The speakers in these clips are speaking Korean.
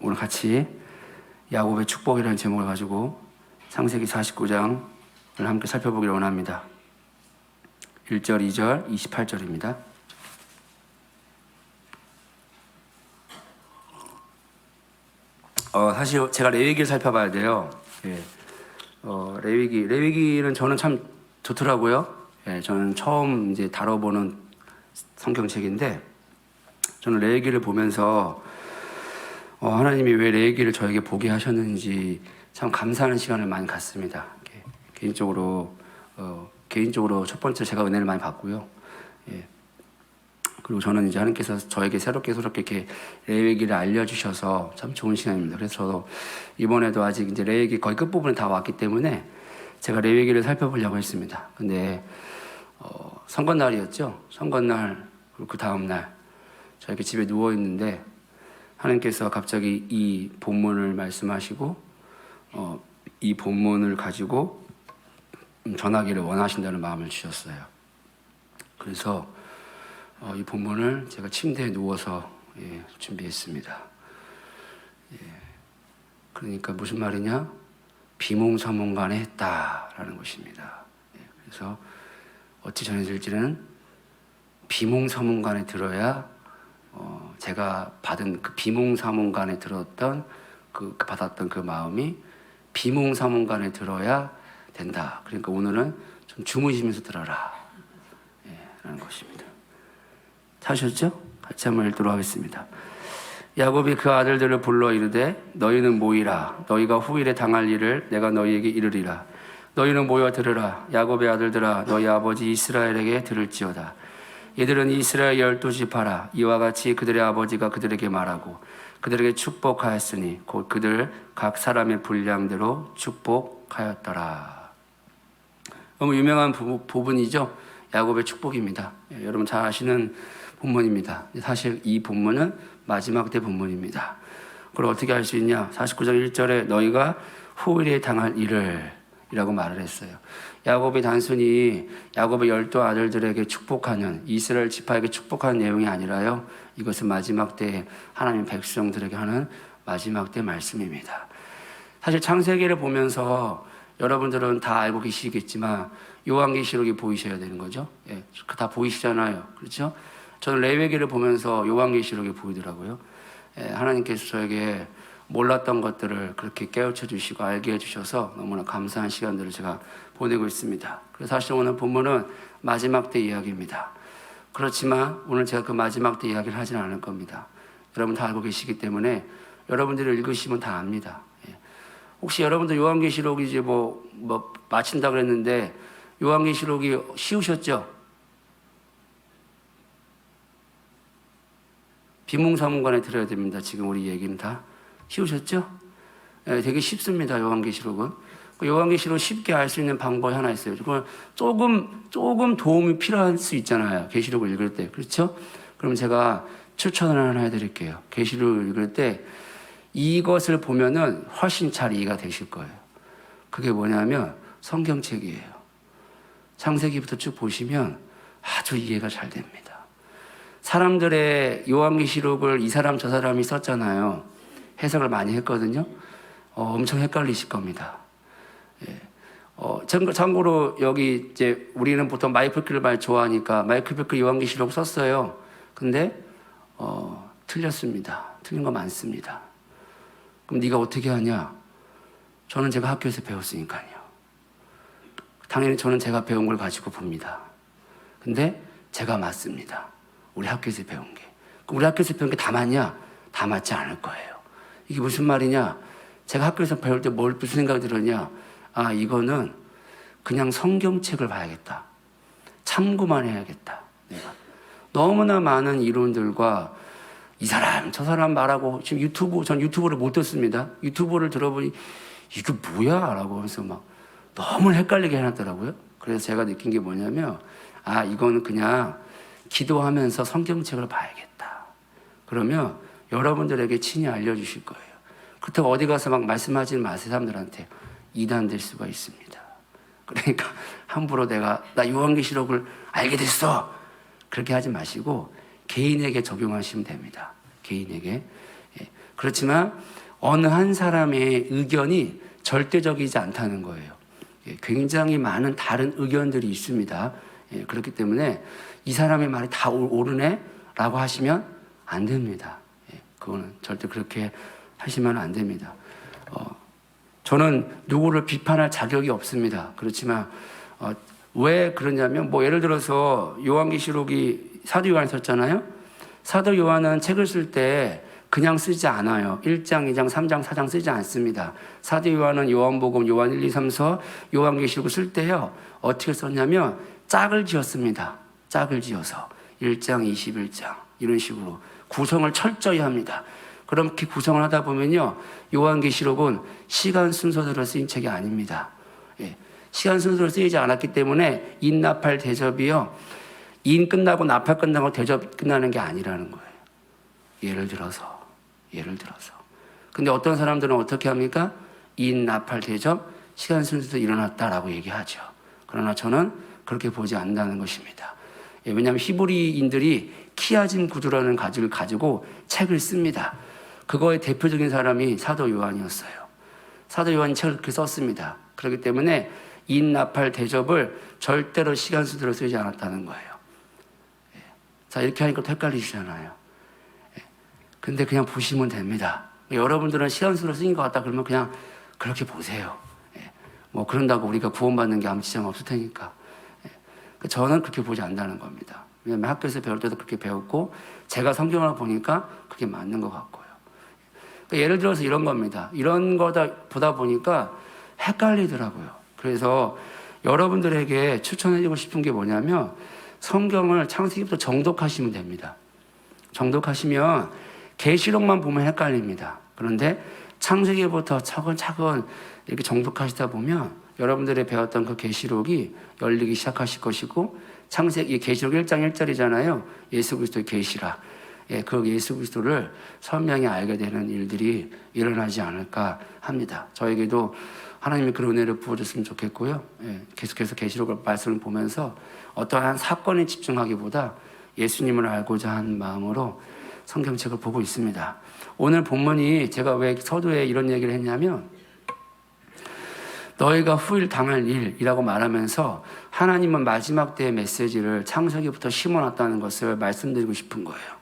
오늘 같이 야곱의 축복이라는 제목을 가지고 창세기 49장을 함께 살펴보기를 원합니다. 1절, 2절, 28절입니다. 사실 제가 레위기를 살펴봐야 돼요. 예. 레위기는 저는 참 좋더라고요. 예, 저는 처음 이제 다뤄보는 성경책인데, 저는 레위기를 보면서 하나님이 왜 레위기를 저에게 보게 하셨는지 참 감사하는 시간을 많이 갖습니다. 개인적으로 첫 번째 제가 은혜를 많이 받고요. 예. 그리고 저는 이제 하나님께서 저에게 새롭게 이렇게 레위기를 알려주셔서 참 좋은 시간입니다. 그래서 저도 이번에도 아직 이제 레위기 거의 끝부분에 다 왔기 때문에 제가 레위기를 살펴보려고 했습니다. 근데 선거날이었죠. 선거날, 그리고 그 다음날 저에게 집에 누워 있는데 하나님께서 갑자기 이 본문을 말씀하시고 이 본문을 가지고 전하기를 원하신다는 마음을 주셨어요. 그래서 이 본문을 제가 침대에 누워서 준비했습니다. 그러니까 무슨 말이냐? 비몽사몽간에 했다라는 것입니다. 그래서 어찌 전해질지는 비몽사몽간에 들어야 제가 받은 그 비몽사몽간에 들었던 받았던 그 마음이 비몽사몽간에 들어야 된다. 그러니까 오늘은 좀 주무시면서 들어라 라는 것입니다. 찾으셨죠? 같이 한번 읽도록 하겠습니다. 야곱이 그 아들들을 불러 이르되 너희는 모이라. 너희가 후일에 당할 일을 내가 너희에게 이르리라. 너희는 모여 들으라. 야곱의 아들들아 너희 아버지 이스라엘에게 들을지어다. 이들은 이스라엘 12지파라. 이와 같이 그들의 아버지가 그들에게 말하고 그들에게 축복하였으니 곧 그들 각 사람의 분량대로 축복하였더라. 너무 유명한 부분이죠. 야곱의 축복입니다. 여러분 잘 아시는 본문입니다. 사실 이 본문은 마지막 때 본문입니다. 그걸 어떻게 알 수 있냐? 49장 1절에 너희가 후일에 당할 일을 이라고 말을 했어요. 야곱이 단순히 야곱의 12 아들들에게 축복하는, 이스라엘 지파에게 축복하는 내용이 아니라요, 이것은 마지막 때 하나님 백성들에게 하는 마지막 때 말씀입니다. 사실 창세기를 보면서 여러분들은 다 알고 계시겠지만 요한계시록이 보이셔야 되는 거죠. 예, 다 보이시잖아요. 그렇죠? 저는 레위기를 보면서 요한계시록이 보이더라고요. 예, 하나님께서 저에게 몰랐던 것들을 그렇게 깨우쳐 주시고 알게 해주셔서 너무나 감사한 시간들을 제가 보내고 있습니다. 그래서 사실 오늘 본문은 마지막 때 이야기입니다. 그렇지만 오늘 제가 그 마지막 때 이야기를 하지는 않을 겁니다. 여러분 다 알고 계시기 때문에 여러분들이 읽으시면 다 압니다. 예. 혹시 여러분들 요한계시록이 이제 뭐 마친다 그랬는데 요한계시록이 쉬우셨죠? 비몽사몽간에 들어야 됩니다. 지금 우리 얘기는 다 쉬우셨죠? 예, 되게 쉽습니다. 요한계시록은. 요한계시록 쉽게 알 수 있는 방법이 하나 있어요. 조금 도움이 필요할 수 있잖아요. 계시록을 읽을 때. 그렇죠? 그럼 제가 추천을 하나 해드릴게요. 계시록을 읽을 때 이것을 보면은 훨씬 잘 이해가 되실 거예요. 그게 뭐냐면 성경책이에요. 창세기부터 쭉 보시면 아주 이해가 잘 됩니다. 사람들의 요한계시록을 이 사람 저 사람이 썼잖아요. 해석을 많이 했거든요. 엄청 헷갈리실 겁니다. 예. 참고로 여기 이제 우리는 보통 마이클 필을 많이 좋아하니까 마이클 필 요한계시록 썼어요. 근데 틀렸습니다. 틀린 거 많습니다. 그럼 네가 어떻게 하냐? 저는 제가 학교에서 배웠으니까요. 당연히 저는 제가 배운 걸 가지고 봅니다. 근데 제가 맞습니다. 우리 학교에서 배운 게. 그럼 우리 학교에서 배운 게 다 맞냐? 다 맞지 않을 거예요. 이게 무슨 말이냐? 제가 학교에서 배울 때 무슨 생각이 들었냐? 아, 이거는 그냥 성경책을 봐야겠다. 참고만 해야겠다. 내가 너무나 많은 이론들과 이 사람 저 사람 말하고 지금 전 유튜브를 못 듣습니다. 유튜브를 들어보니 이게 뭐야? 라고 해서 막 너무 헷갈리게 해놨더라고요. 그래서 제가 느낀 게 뭐냐면 이거는 그냥 기도하면서 성경책을 봐야겠다. 그러면 여러분들에게 친히 알려주실 거예요. 그렇다고 어디 가서 막 말씀하지 마세요. 사람들한테 이단될 수가 있습니다. 그러니까 함부로 나 요한계시록을 알게 됐어 그렇게 하지 마시고 개인에게 적용하시면 됩니다. 개인에게. 그렇지만 어느 한 사람의 의견이 절대적이지 않다는 거예요. 굉장히 많은 다른 의견들이 있습니다. 그렇기 때문에 이 사람의 말이 다 옳으네? 라고 하시면 안 됩니다. 그거는 절대 그렇게 하시면 안 됩니다. 저는 누구를 비판할 자격이 없습니다. 그렇지만 왜 그러냐면 예를 들어서 요한계시록이 사도 요한이 썼잖아요. 사도 요한은 책을 쓸 때 그냥 쓰지 않아요. 1장, 2장, 3장, 4장 쓰지 않습니다. 사도 요한은 요한복음, 요한 1, 2, 3, 4, 요한계시록을 쓸 때요. 어떻게 썼냐면 짝을 지었습니다. 짝을 지어서 1장, 21장 이런 식으로 구성을 철저히 합니다. 그렇게 구성을 하다 보면요. 요한계시록은 시간 순서대로 쓰인 책이 아닙니다. 시간 순서대로 쓰이지 않았기 때문에 인나팔 대접이요. 인 끝나고 나팔 끝나고 대접 끝나는 게 아니라는 거예요. 예를 들어서. 근데 어떤 사람들은 어떻게 합니까? 인, 나팔, 대접, 시간 순서대로 일어났다라고 얘기하죠. 그러나 저는 그렇게 보지 않는다는 것입니다. 왜냐하면 히브리인들이 키아짐 구조라는 가지를 가지고 책을 씁니다. 그거의 대표적인 사람이 사도 요한이었어요. 사도 요한이 책을 그렇게 썼습니다. 그렇기 때문에 인, 나팔, 대접을 절대로 시간 순서대로 쓰지 않았다는 거예요. 자, 이렇게 하니까 또 헷갈리시잖아요. 근데 그냥 보시면 됩니다. 여러분들은 시간 순서로 쓰인 것 같다 그러면 그냥 그렇게 보세요. 그런다고 우리가 구원받는 게 아무 지장 없을 테니까. 저는 그렇게 보지 않는다는 겁니다. 왜냐하면 학교에서 배울 때도 그렇게 배웠고 제가 성경을 보니까 그게 맞는 것 같고요. 예를 들어서 이런 겁니다. 이런 거다 보다 보니까 헷갈리더라고요. 그래서 여러분들에게 추천해주고 싶은 게 뭐냐면 성경을 창세기부터 정독하시면 됩니다. 정독하시면 계시록만 보면 헷갈립니다. 그런데 창세기부터 차근차근 이렇게 정독하시다 보면 여러분들이 배웠던 그 계시록이 열리기 시작하실 것이고 창세기 계시록 1장 1절이잖아요. 예수 그리스도의 계시라. 그 예수 그리스도를 선명히 알게 되는 일들이 일어나지 않을까 합니다. 저에게도 하나님이 그런 은혜를 부어줬으면 좋겠고요. 계속해서 계시록을 말씀을 보면서 어떠한 사건에 집중하기보다 예수님을 알고자 한 마음으로 성경책을 보고 있습니다. 오늘 본문이 제가 왜 서두에 이런 얘기를 했냐면 너희가 후일 당할 일이라고 말하면서 하나님은 마지막 때의 메시지를 창세기부터 심어놨다는 것을 말씀드리고 싶은 거예요.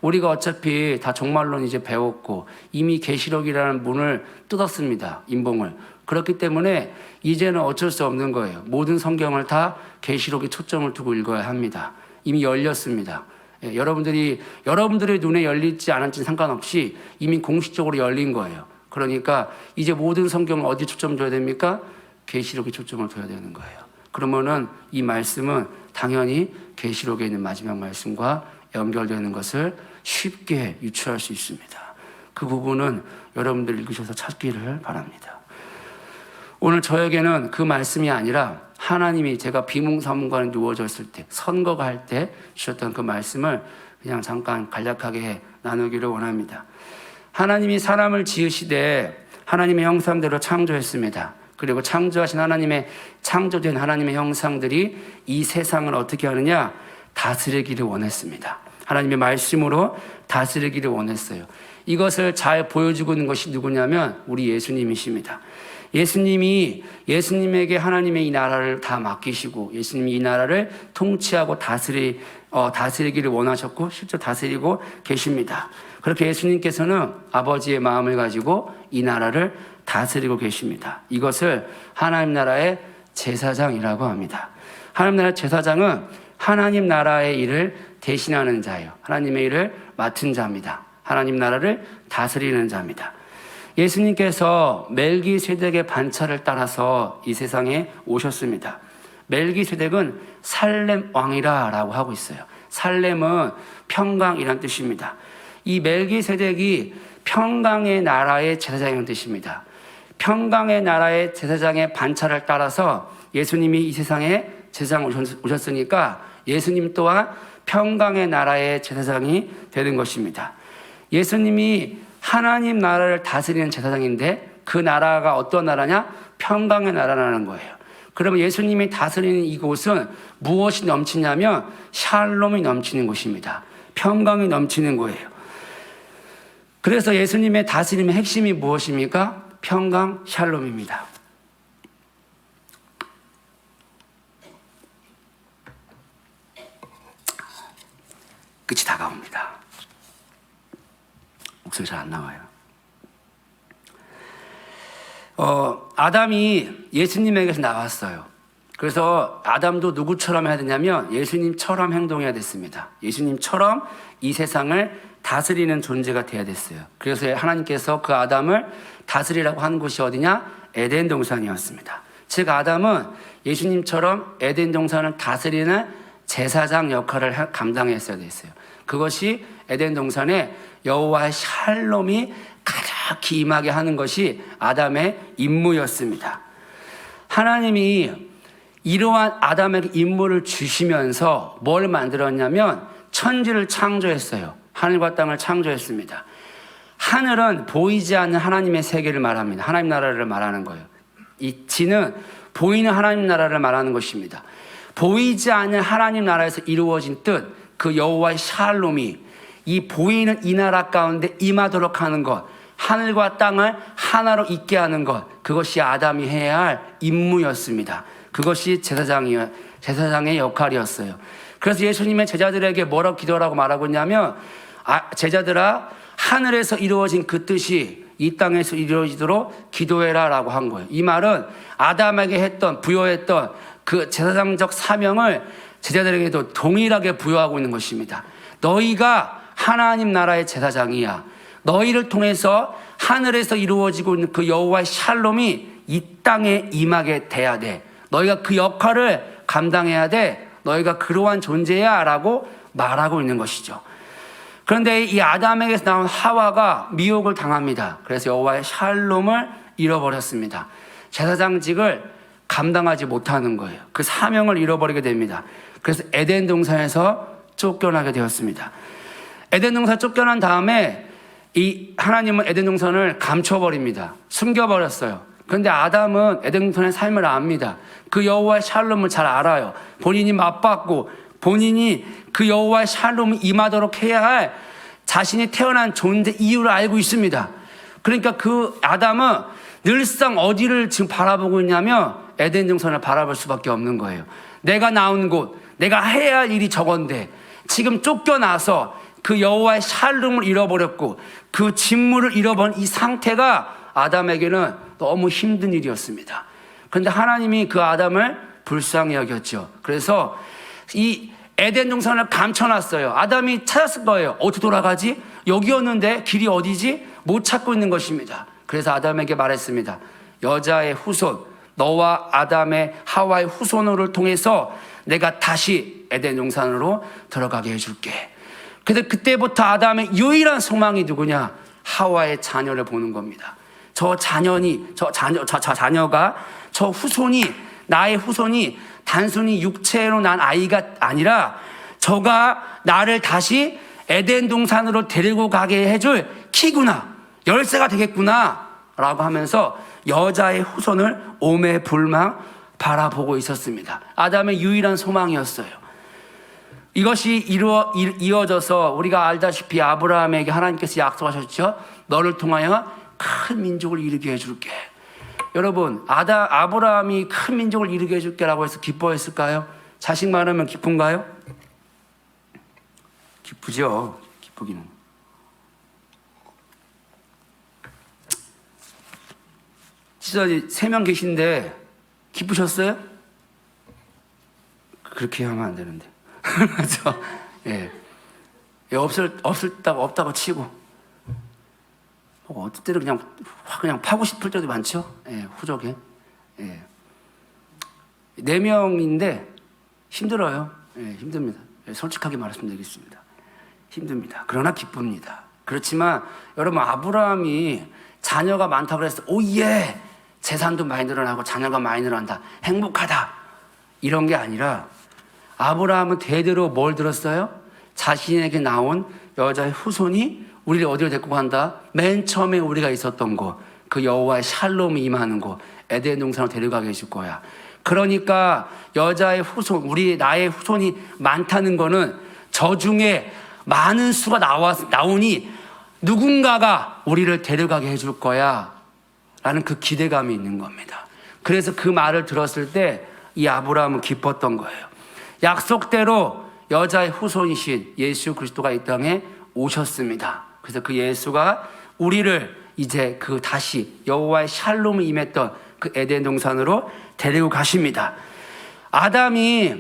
우리가 어차피 다 종말론 이제 배웠고 이미 계시록이라는 문을 뜯었습니다. 인봉을. 그렇기 때문에 이제는 어쩔 수 없는 거예요. 모든 성경을 다 계시록에 초점을 두고 읽어야 합니다. 이미 열렸습니다. 여러분들의 눈에 열리지 않았지는 상관없이 이미 공식적으로 열린 거예요. 그러니까 이제 모든 성경을 어디에 초점 둬야 됩니까? 계시록에 초점을 둬야 되는 거예요. 그러면은 이 말씀은 당연히 계시록에 있는 마지막 말씀과 연결되는 것을 쉽게 유추할 수 있습니다. 그 부분은 여러분들 읽으셔서 찾기를 바랍니다. 오늘 저에게는 그 말씀이 아니라 하나님이 제가 비몽사몽간에 누워졌을 때 선거가 할 때 주셨던 그 말씀을 그냥 잠깐 간략하게 나누기를 원합니다. 하나님이 사람을 지으시되 하나님의 형상대로 창조했습니다. 그리고 창조하신 창조된 하나님의 형상들이 이 세상을 어떻게 하느냐? 다스리기를 원했습니다. 하나님의 말씀으로 다스리기를 원했어요. 이것을 잘 보여주고 있는 것이 누구냐면 우리 예수님이십니다. 예수님에게 하나님의 이 나라를 다 맡기시고 예수님이 이 나라를 통치하고 다스리기를 원하셨고 실제 다스리고 계십니다. 그렇게 예수님께서는 아버지의 마음을 가지고 이 나라를 다스리고 계십니다. 이것을 하나님 나라의 제사장이라고 합니다. 하나님 나라의 제사장은 하나님 나라의 일을 대신하는 자예요. 하나님의 일을 맡은 자입니다. 하나님 나라를 다스리는 자입니다. 예수님께서 멜기세덱의 반차를 따라서 이 세상에 오셨습니다. 멜기세덱은 살렘 왕이라고 하고 있어요. 살렘은 평강이란 뜻입니다. 이 멜기세덱이 평강의 나라의 제사장이라는 뜻입니다. 평강의 나라의 제사장의 반차를 따라서 예수님이 이 세상에 제사장 오셨으니까 예수님 또한 평강의 나라의 제사장이 되는 것입니다. 예수님이 하나님 나라를 다스리는 제사장인데 그 나라가 어떤 나라냐? 평강의 나라라는 거예요. 그러면 예수님이 다스리는 이곳은 무엇이 넘치냐면 샬롬이 넘치는 곳입니다. 평강이 넘치는 거예요. 그래서 예수님의 다스림의 핵심이 무엇입니까? 평강 샬롬입니다. 끝이 다가옵니다. 목소리 잘 안 나와요. 아담이 예수님에게서 나왔어요. 그래서 아담도 누구처럼 해야 되냐면 예수님처럼 행동해야 됐습니다. 예수님처럼 이 세상을 다스리는 존재가 돼야 됐어요. 그래서 하나님께서 그 아담을 다스리라고 하는 곳이 어디냐? 에덴 동산이었습니다. 즉 아담은 예수님처럼 에덴 동산을 다스리는 제사장 역할을 감당했어야 됐어요. 그것이 에덴 동산에 여호와의 샬롬이 가득히 임하게 하는 것이 아담의 임무였습니다. 하나님이 이러한 아담에게 임무를 주시면서 뭘 만들었냐면 천지를 창조했어요. 하늘과 땅을 창조했습니다. 하늘은 보이지 않는 하나님의 세계를 말합니다. 하나님 나라를 말하는 거예요. 이 지는 보이는 하나님 나라를 말하는 것입니다. 보이지 않는 하나님 나라에서 이루어진 뜻, 그 여호와의 샬롬이 이 보이는 이 나라 가운데 임하도록 하는 것, 하늘과 땅을 하나로 있게 하는 것, 그것이 아담이 해야 할 임무였습니다. 그것이 제사장의 역할이었어요. 그래서 예수님의 제자들에게 뭐라고 기도하라고 말하고 있냐면 제자들아, 하늘에서 이루어진 그 뜻이 이 땅에서 이루어지도록 기도해라 라고 한 거예요. 이 말은 아담에게 부여했던 그 제사장적 사명을 제자들에게도 동일하게 부여하고 있는 것입니다. 너희가 하나님 나라의 제사장이야. 너희를 통해서 하늘에서 이루어지고 있는 그 여호와의 샬롬이 이 땅에 임하게 돼야 돼. 너희가 그 역할을 감당해야 돼. 너희가 그러한 존재야 라고 말하고 있는 것이죠. 그런데 이 아담에게서 나온 하와가 미혹을 당합니다. 그래서 여호와의 샬롬을 잃어버렸습니다. 제사장직을 감당하지 못하는 거예요. 그 사명을 잃어버리게 됩니다. 그래서 에덴 동산에서 쫓겨나게 되었습니다. 에덴 동산 쫓겨난 다음에 이 하나님은 에덴 동산을 감춰버립니다. 숨겨버렸어요. 그런데 아담은 에덴 동산의 삶을 압니다. 그 여호와의 샬롬을 잘 알아요. 본인이 맛봤고 본인이 그 여호와의 샬롬이 임하도록 해야 할 자신이 태어난 존재 이유를 알고 있습니다. 그러니까 그 아담은 늘상 어디를 지금 바라보고 있냐면 에덴 동산을 바라볼 수밖에 없는 거예요. 내가 나온 곳, 내가 해야 할 일이 저건데 지금 쫓겨나서 그 여호와의 샬롬을 잃어버렸고 그 직무를 잃어버린 이 상태가 아담에게는 너무 힘든 일이었습니다. 그런데 하나님이 그 아담을 불쌍히 여겼죠. 그래서 이 에덴 동산을 감춰놨어요. 아담이 찾았을 거예요. 어디 돌아가지? 여기였는데 길이 어디지? 못 찾고 있는 것입니다. 그래서 아담에게 말했습니다. 여자의 후손, 너와 아담의 하와의 후손을 통해서 내가 다시 에덴 동산으로 들어가게 해줄게. 그래서 그때부터 아담의 유일한 소망이 누구냐? 하와의 자녀를 보는 겁니다. 저 자녀가 저 후손이, 나의 후손이 단순히 육체로 난 아이가 아니라 저가 나를 다시 에덴 동산으로 데리고 가게 해줄 키구나, 열쇠가 되겠구나 라고 하면서 여자의 후손을 오매불망 바라보고 있었습니다. 아담의 유일한 소망이었어요. 이것이 이어져서 우리가 알다시피 아브라함에게 하나님께서 약속하셨죠. 너를 통하여 큰 민족을 이루게 해줄게. 여러분, 아브라함이 큰 민족을 이루게 해줄게라고 해서 기뻐했을까요? 자식 많으면 기쁜가요? 기쁘죠. 기쁘기는. 진짜 3명 계신데 기쁘셨어요? 그렇게 하면 안 되는데. 그렇죠? 예. 없다고 치고. 어떨 때는 그냥 파고 싶을 때도 많죠? 예, 후적에. 예. 4명인데 힘들어요. 예, 힘듭니다. 예, 솔직하게 말씀드리겠습니다. 힘듭니다. 그러나 기쁩니다. 그렇지만 여러분, 아브라함이 자녀가 많다고 해서 오예! 재산도 많이 늘어나고 자녀가 많이 늘어난다. 행복하다. 이런 게 아니라 아브라함은 대대로 뭘 들었어요? 자신에게 나온 여자의 후손이 우리를 어디로 데리고 간다? 맨 처음에 우리가 있었던 곳, 그 여호와의 샬롬이 임하는 곳, 에덴 동산으로 데려가게 해줄 거야. 그러니까 여자의 후손, 나의 후손이 많다는 거는 저 중에 많은 수가 나오니 누군가가 우리를 데려가게 해줄 거야 라는 그 기대감이 있는 겁니다. 그래서 그 말을 들었을 때 이 아브라함은 기뻤던 거예요. 약속대로 여자의 후손이신 예수 그리스도가 이 땅에 오셨습니다. 그래서 그 예수가 우리를 이제 그 다시 여호와의 샬롬이 임했던 그 에덴 동산으로 데리고 가십니다. 아담이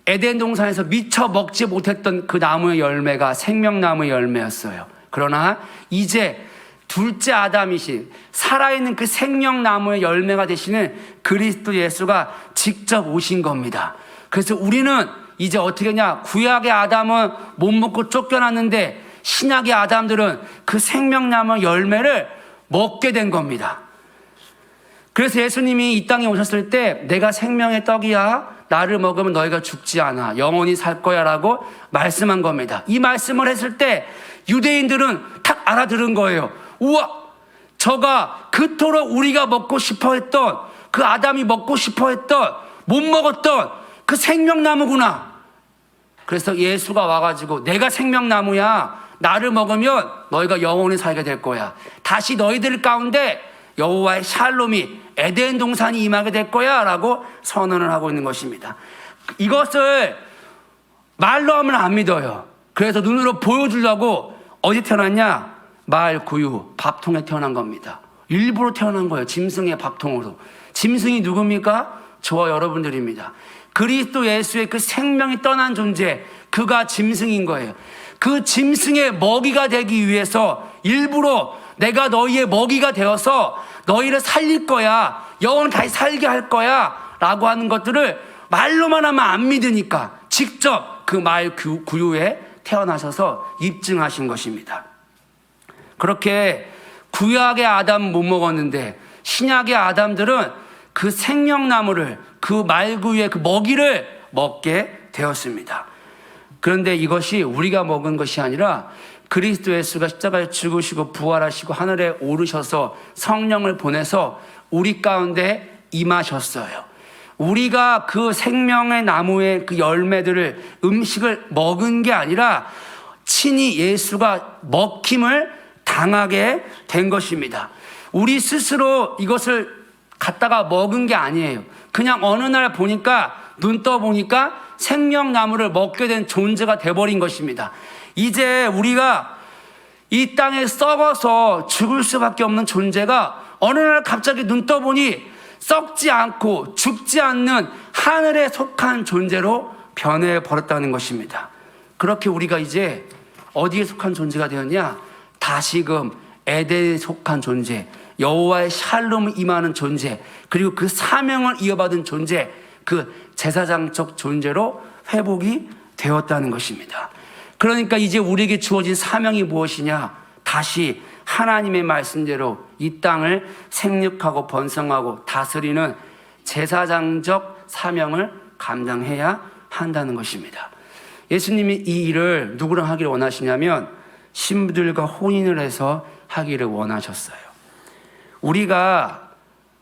에덴 동산에서 미처 먹지 못했던 그 나무의 열매가 생명나무의 열매였어요. 그러나 이제 둘째 아담이신 살아있는 그 생명나무의 열매가 되시는 그리스도 예수가 직접 오신 겁니다. 그래서 우리는 이제 어떻게 하냐, 구약의 아담은 못 먹고 쫓겨났는데 신약의 아담들은 그 생명나무 열매를 먹게 된 겁니다. 그래서 예수님이 이 땅에 오셨을 때 내가 생명의 떡이야, 나를 먹으면 너희가 죽지 않아, 영원히 살 거야 라고 말씀한 겁니다. 이 말씀을 했을 때 유대인들은 딱 알아들은 거예요. 우와, 저가 그토록 우리가 먹고 싶어 했던, 그 아담이 먹고 싶어 했던, 못 먹었던 그 생명나무구나. 그래서 예수가 와가지고 내가 생명나무야, 나를 먹으면 너희가 영원히 살게 될 거야, 다시 너희들 가운데 여호와의 샬롬이 에덴 동산이 임하게 될 거야 라고 선언을 하고 있는 것입니다. 이것을 말로 하면 안 믿어요. 그래서 눈으로 보여주려고 어디 태어났냐, 말 구유 밥통에 태어난 겁니다. 일부러 태어난 거예요. 짐승의 밥통으로. 짐승이 누굽니까? 저와 여러분들입니다. 그리스도 예수의 그 생명이 떠난 존재, 그가 짐승인 거예요. 그 짐승의 먹이가 되기 위해서 일부러 내가 너희의 먹이가 되어서 너희를 살릴 거야, 영원히 다시 살게 할 거야 라고 하는 것들을 말로만 하면 안 믿으니까 직접 그 말 구유에 태어나셔서 입증하신 것입니다. 그렇게 구약의 아담 못 먹었는데 신약의 아담들은 그 생명나무를, 그 말구유의 그 먹이를 먹게 되었습니다. 그런데 이것이 우리가 먹은 것이 아니라 그리스도 예수가 십자가에 죽으시고 부활하시고 하늘에 오르셔서 성령을 보내서 우리 가운데 임하셨어요. 우리가 그 생명의 나무의 그 열매들을, 음식을 먹은 게 아니라 친히 예수가 먹힘을 당하게 된 것입니다. 우리 스스로 이것을 갖다가 먹은 게 아니에요. 그냥 어느 날 보니까, 눈 떠 보니까 생명나무를 먹게 된 존재가 돼버린 것입니다. 이제 우리가 이 땅에 썩어서 죽을 수밖에 없는 존재가 어느 날 갑자기 눈 떠보니 썩지 않고 죽지 않는 하늘에 속한 존재로 변해버렸다는 것입니다. 그렇게 우리가 이제 어디에 속한 존재가 되었냐? 다시금 에덴에 속한 존재, 여호와의 샬롬을 임하는 존재, 그리고 그 사명을 이어받은 존재, 그 제사장적 존재로 회복이 되었다는 것입니다. 그러니까 이제 우리에게 주어진 사명이 무엇이냐? 다시 하나님의 말씀대로 이 땅을 생육하고 번성하고 다스리는 제사장적 사명을 감당해야 한다는 것입니다. 예수님이 이 일을 누구랑 하기를 원하시냐면 신부들과 혼인을 해서 하기를 원하셨어요. 우리가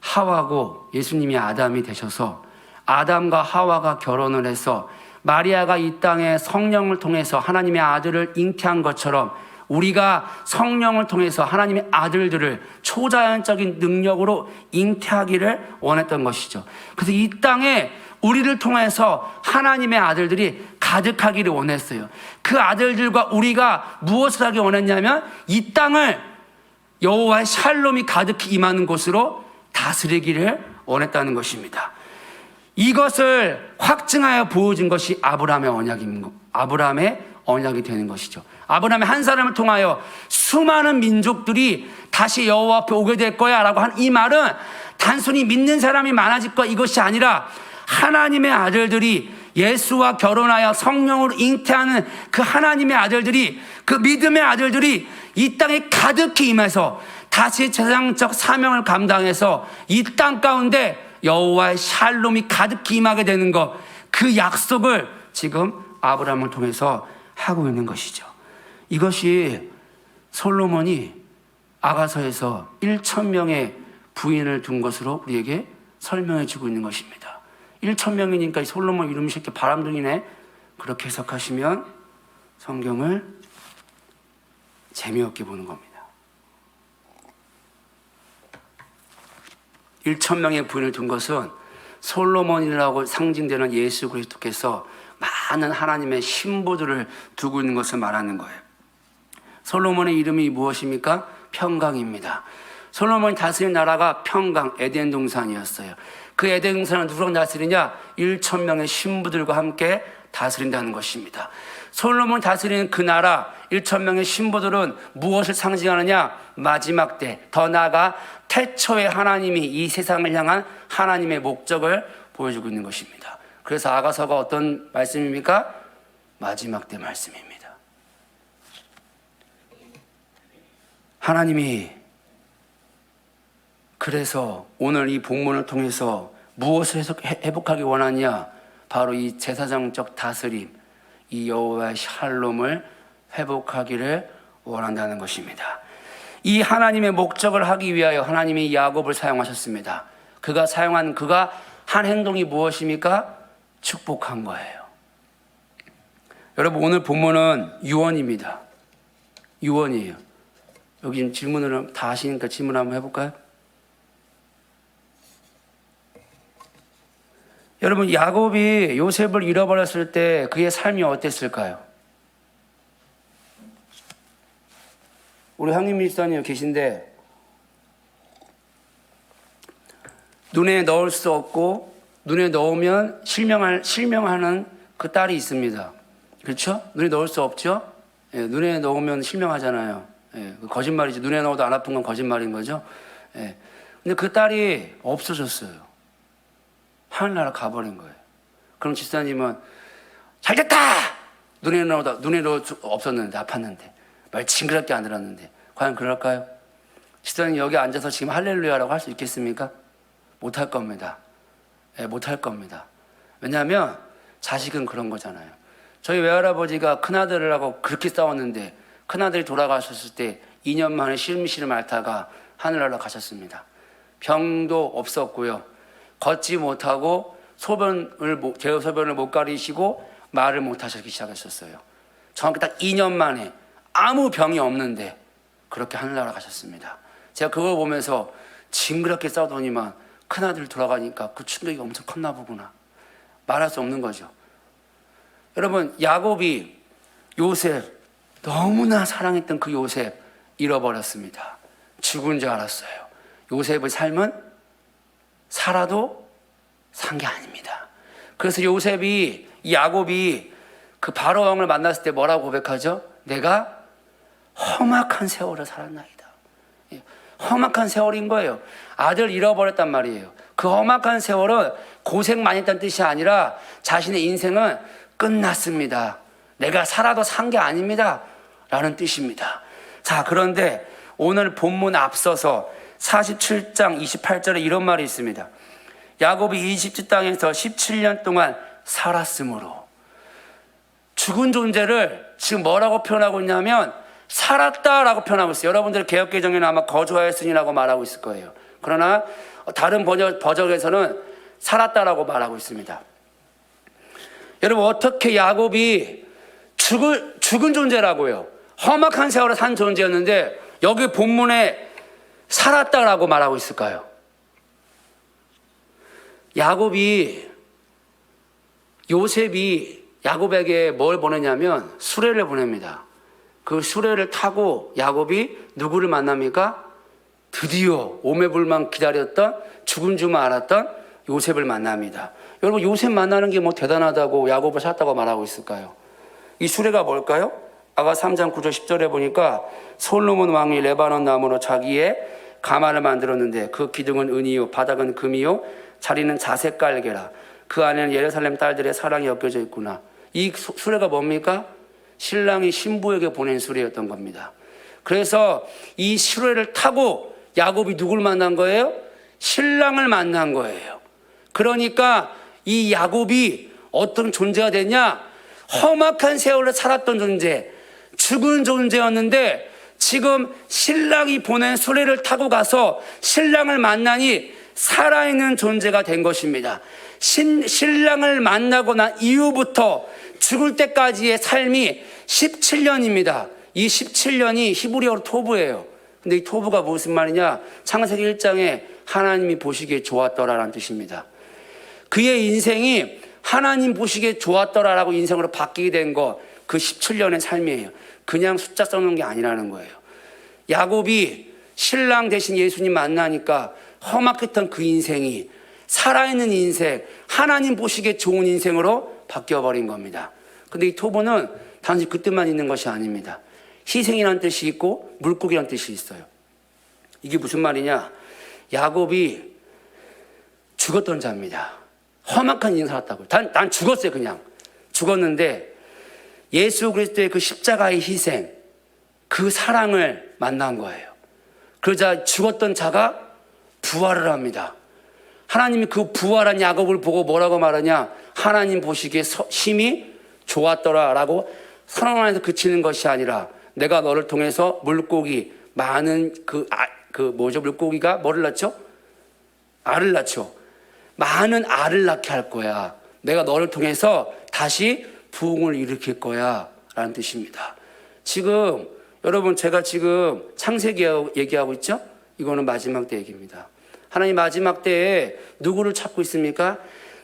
하와고 예수님이 아담이 되셔서 아담과 하와가 결혼을 해서 마리아가 이 땅에 성령을 통해서 하나님의 아들을 잉태한 것처럼 우리가 성령을 통해서 하나님의 아들들을 초자연적인 능력으로 잉태하기를 원했던 것이죠. 그래서 이 땅에 우리를 통해서 하나님의 아들들이 가득하기를 원했어요. 그 아들들과 우리가 무엇을 하기 원했냐면 이 땅을 여호와의 샬롬이 가득히 임하는 곳으로 다스리기를 원했다는 것입니다. 이것을 확증하여 보여준 것이 아브라함의 언약이 되는 것이죠. 아브라함의 한 사람을 통하여 수많은 민족들이 다시 여호와 앞에 오게 될 거야 라고 한 이 말은 단순히 믿는 사람이 많아질 거야 이것이 아니라 하나님의 아들들이 예수와 결혼하여 성령으로 잉태하는 그 하나님의 아들들이, 그 믿음의 아들들이 이 땅에 가득히 임해서 다시 제사장적 사명을 감당해서 이 땅 가운데 여호와의 샬롬이 가득히 임하게 되는 것, 그 약속을 지금 아브라함을 통해서 하고 있는 것이죠. 이것이 솔로몬이 아가서에서 1,000명의 부인을 둔 것으로 우리에게 설명해 주고 있는 것입니다. 1,000명이니까 솔로몬 이름이 이렇게 바람둥이네, 그렇게 해석하시면 성경을 재미없게 보는 겁니다. 1,000명의 부인을 둔 것은 솔로몬이라고 상징되는 예수 그리스도께서 많은 하나님의 신부들을 두고 있는 것을 말하는 거예요. 솔로몬의 이름이 무엇입니까? 평강입니다. 솔로몬이 다스린 나라가 평강, 에덴 동산이었어요. 그 에덴 동산을 누구랑 다스리냐? 1,000명의 신부들과 함께 다스린다는 것입니다. 솔로몬이 다스리는 그 나라 1,000명의 신부들은 무엇을 상징하느냐? 마지막 때, 더 나아가 태초에 하나님이 이 세상을 향한 하나님의 목적을 보여주고 있는 것입니다. 그래서 아가서가 어떤 말씀입니까? 마지막 때 말씀입니다. 하나님이 그래서 오늘 이 본문을 통해서 무엇을 회복하기 원하냐? 바로 이 제사장적 다스림, 이 여호와의 샬롬을 회복하기를 원한다는 것입니다. 이 하나님의 목적을 하기 위하여 하나님이 야곱을 사용하셨습니다. 그가 한 행동이 무엇입니까? 축복한 거예요. 여러분, 오늘 본문은 유언입니다. 유언이에요. 여기 질문을 다 하시니까 질문 한번 해볼까요? 여러분, 야곱이 요셉을 잃어버렸을 때 그의 삶이 어땠을까요? 우리 황림 밀사님 계신데 눈에 넣을 수 없고 눈에 넣으면 실명하는 그 딸이 있습니다. 그렇죠? 눈에 넣을 수 없죠? 예, 눈에 넣으면 실명하잖아요. 예, 거짓말이죠. 눈에 넣어도 안 아픈 건 거짓말인 거죠. 예, 근데 그 딸이 없어졌어요. 하늘나라 가버린 거예요. 그럼 집사님은 잘됐다! 눈에 넣어 없었는데, 아팠는데, 말 징그럽게 안 들었는데, 과연 그럴까요? 집사님 여기 앉아서 지금 할렐루야라고 할 수 있겠습니까? 못할 겁니다. 예, 못할 겁니다. 왜냐하면 자식은 그런 거잖아요. 저희 외할아버지가 큰아들하고 그렇게 싸웠는데, 큰아들이 돌아가셨을 때 2년 만에 시름시름 앓다가 하늘나라 가셨습니다. 병도 없었고요. 걷지 못하고 대소변을 못 가리시고 말을 못 하시기 시작했었어요. 정확히 딱 2년 만에 아무 병이 없는데 그렇게 하늘나라 가셨습니다. 제가 그걸 보면서 징그럽게 싸우더니만 큰아들 돌아가니까 그 충격이 엄청 컸나 보구나. 말할 수 없는 거죠. 여러분, 야곱이 요셉, 너무나 사랑했던 그 요셉 잃어버렸습니다. 죽은 줄 알았어요. 요셉의 삶은 살아도 산 게 아닙니다. 그래서 야곱이 그 바로 왕을 만났을 때 뭐라고 고백하죠? 내가 험악한 세월을 살았나이다. 험악한 세월인 거예요. 아들 잃어버렸단 말이에요. 그 험악한 세월은 고생 많이 했다는 뜻이 아니라 자신의 인생은 끝났습니다. 내가 살아도 산 게 아닙니다. 라는 뜻입니다. 자, 그런데 오늘 본문 앞서서 47장 28절에 이런 말이 있습니다. 야곱이 이집트 땅에서 17년 동안 살았으므로. 죽은 존재를 지금 뭐라고 표현하고 있냐면 살았다라고 표현하고 있어요. 여러분들 개역개정에는 아마 거주하였으니라고 말하고 있을 거예요. 그러나 다른 번역에서는 살았다라고 말하고 있습니다. 여러분, 어떻게 야곱이 죽은 존재라고요. 험악한 세월을 산 존재였는데 여기 본문에 살았다라고 말하고 있을까요? 요셉이 야곱에게 뭘 보내냐면 수레를 보냅니다. 그 수레를 타고 야곱이 누구를 만납니까? 드디어 오매불망 기다렸던 죽은 줄 알았던 요셉을 만납니다. 여러분, 요셉 만나는 게 뭐 대단하다고 야곱을 찾았다고 말하고 있을까요? 이 수레가 뭘까요? 아가 3장 9절 10절에 보니까 솔로몬 왕이 레바논 나무로 자기의 가마를 만들었는데 그 기둥은 은이요 바닥은 금이요 자리는 자색 깔개라. 그 안에는 예루살렘 딸들의 사랑이 엮여져 있구나. 이 수레가 뭡니까? 신랑이 신부에게 보낸 수레였던 겁니다. 그래서 이 수레를 타고 야곱이 누굴 만난 거예요? 신랑을 만난 거예요. 그러니까 이 야곱이 어떤 존재가 됐냐? 험악한 세월을 살았던 존재, 죽은 존재였는데 지금 신랑이 보낸 수레를 타고 가서 신랑을 만나니 살아있는 존재가 된 것입니다. 신랑을 만나고 난 이후부터 죽을 때까지의 삶이 17년입니다. 이 17년이 히브리어로 토브예요. 근데 이 토브가 무슨 말이냐? 창세기 1장에 하나님이 보시기에 좋았더라라는 뜻입니다. 그의 인생이 하나님 보시기에 좋았더라라고 인생으로 바뀌게 된 거, 그 17년의 삶이에요. 그냥 숫자 써놓은 게 아니라는 거예요. 야곱이 신랑 대신 예수님 만나니까 험악했던 그 인생이 살아있는 인생, 하나님 보시기에 좋은 인생으로 바뀌어버린 겁니다. 근데 이 토보는 단지 그 뜻만 있는 것이 아닙니다. 희생이라는 뜻이 있고 물고기라는 뜻이 있어요. 이게 무슨 말이냐? 야곱이 죽었던 자입니다. 험악한 인생 살았다고요. 난 죽었어요. 그냥 죽었는데 예수 그리스도의 그 십자가의 희생, 그 사랑을 만난 거예요. 그러자 죽었던 자가 부활을 합니다. 하나님이 그 부활한 야곱을 보고 뭐라고 말하냐? 하나님 보시기에 심히 좋았더라라고 선언 안에서 그치는 것이 아니라 내가 너를 통해서 물고기 많은 물고기가 뭐를 낳죠? 알을 낳죠. 많은 알을 낳게 할 거야. 내가 너를 통해서 다시 부흥을 일으킬 거야 라는 뜻입니다. 지금 여러분, 제가 지금 창세기 얘기하고 있죠? 이거는 마지막 때 얘기입니다. 하나님 마지막 때에 누구를 찾고 있습니까?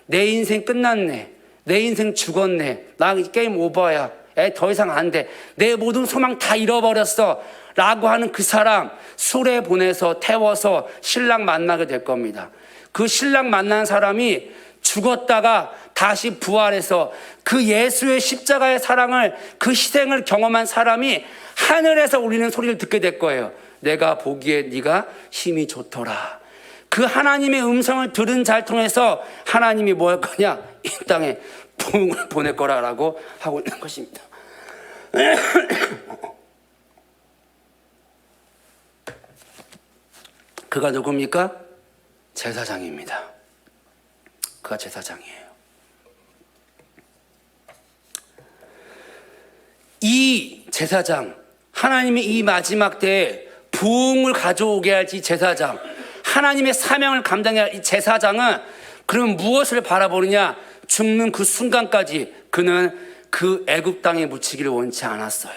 내 인생 끝났네. 내 인생 죽었네. 나 게임 오버야. 더 이상 안 돼. 내 모든 소망 다 잃어버렸어 라고 하는 그 사람 술에 보내서 태워서 신랑 만나게 될 겁니다. 그 신랑 만난 사람이 죽었다가 다시 부활해서 그 예수의 십자가의 사랑을, 그 희생을 경험한 사람이 하늘에서 울리는 소리를 듣게 될 거예요. 내가 보기에 네가 힘이 좋더라. 그 하나님의 음성을 들은 자를 통해서 하나님이 뭐 할 거냐? 이 땅에 부흥을 보낼 거라고 하고 있는 것입니다. 그가 누굽니까? 제사장입니다. 그가 제사장이에요. 이 제사장, 하나님이 이 마지막 때에 부흥을 가져오게 할 이 제사장, 하나님의 사명을 감당해야 할 이 제사장은 그럼 무엇을 바라보느냐? 죽는 그 순간까지 그는 그 애굽 땅에 묻히기를 원치 않았어요.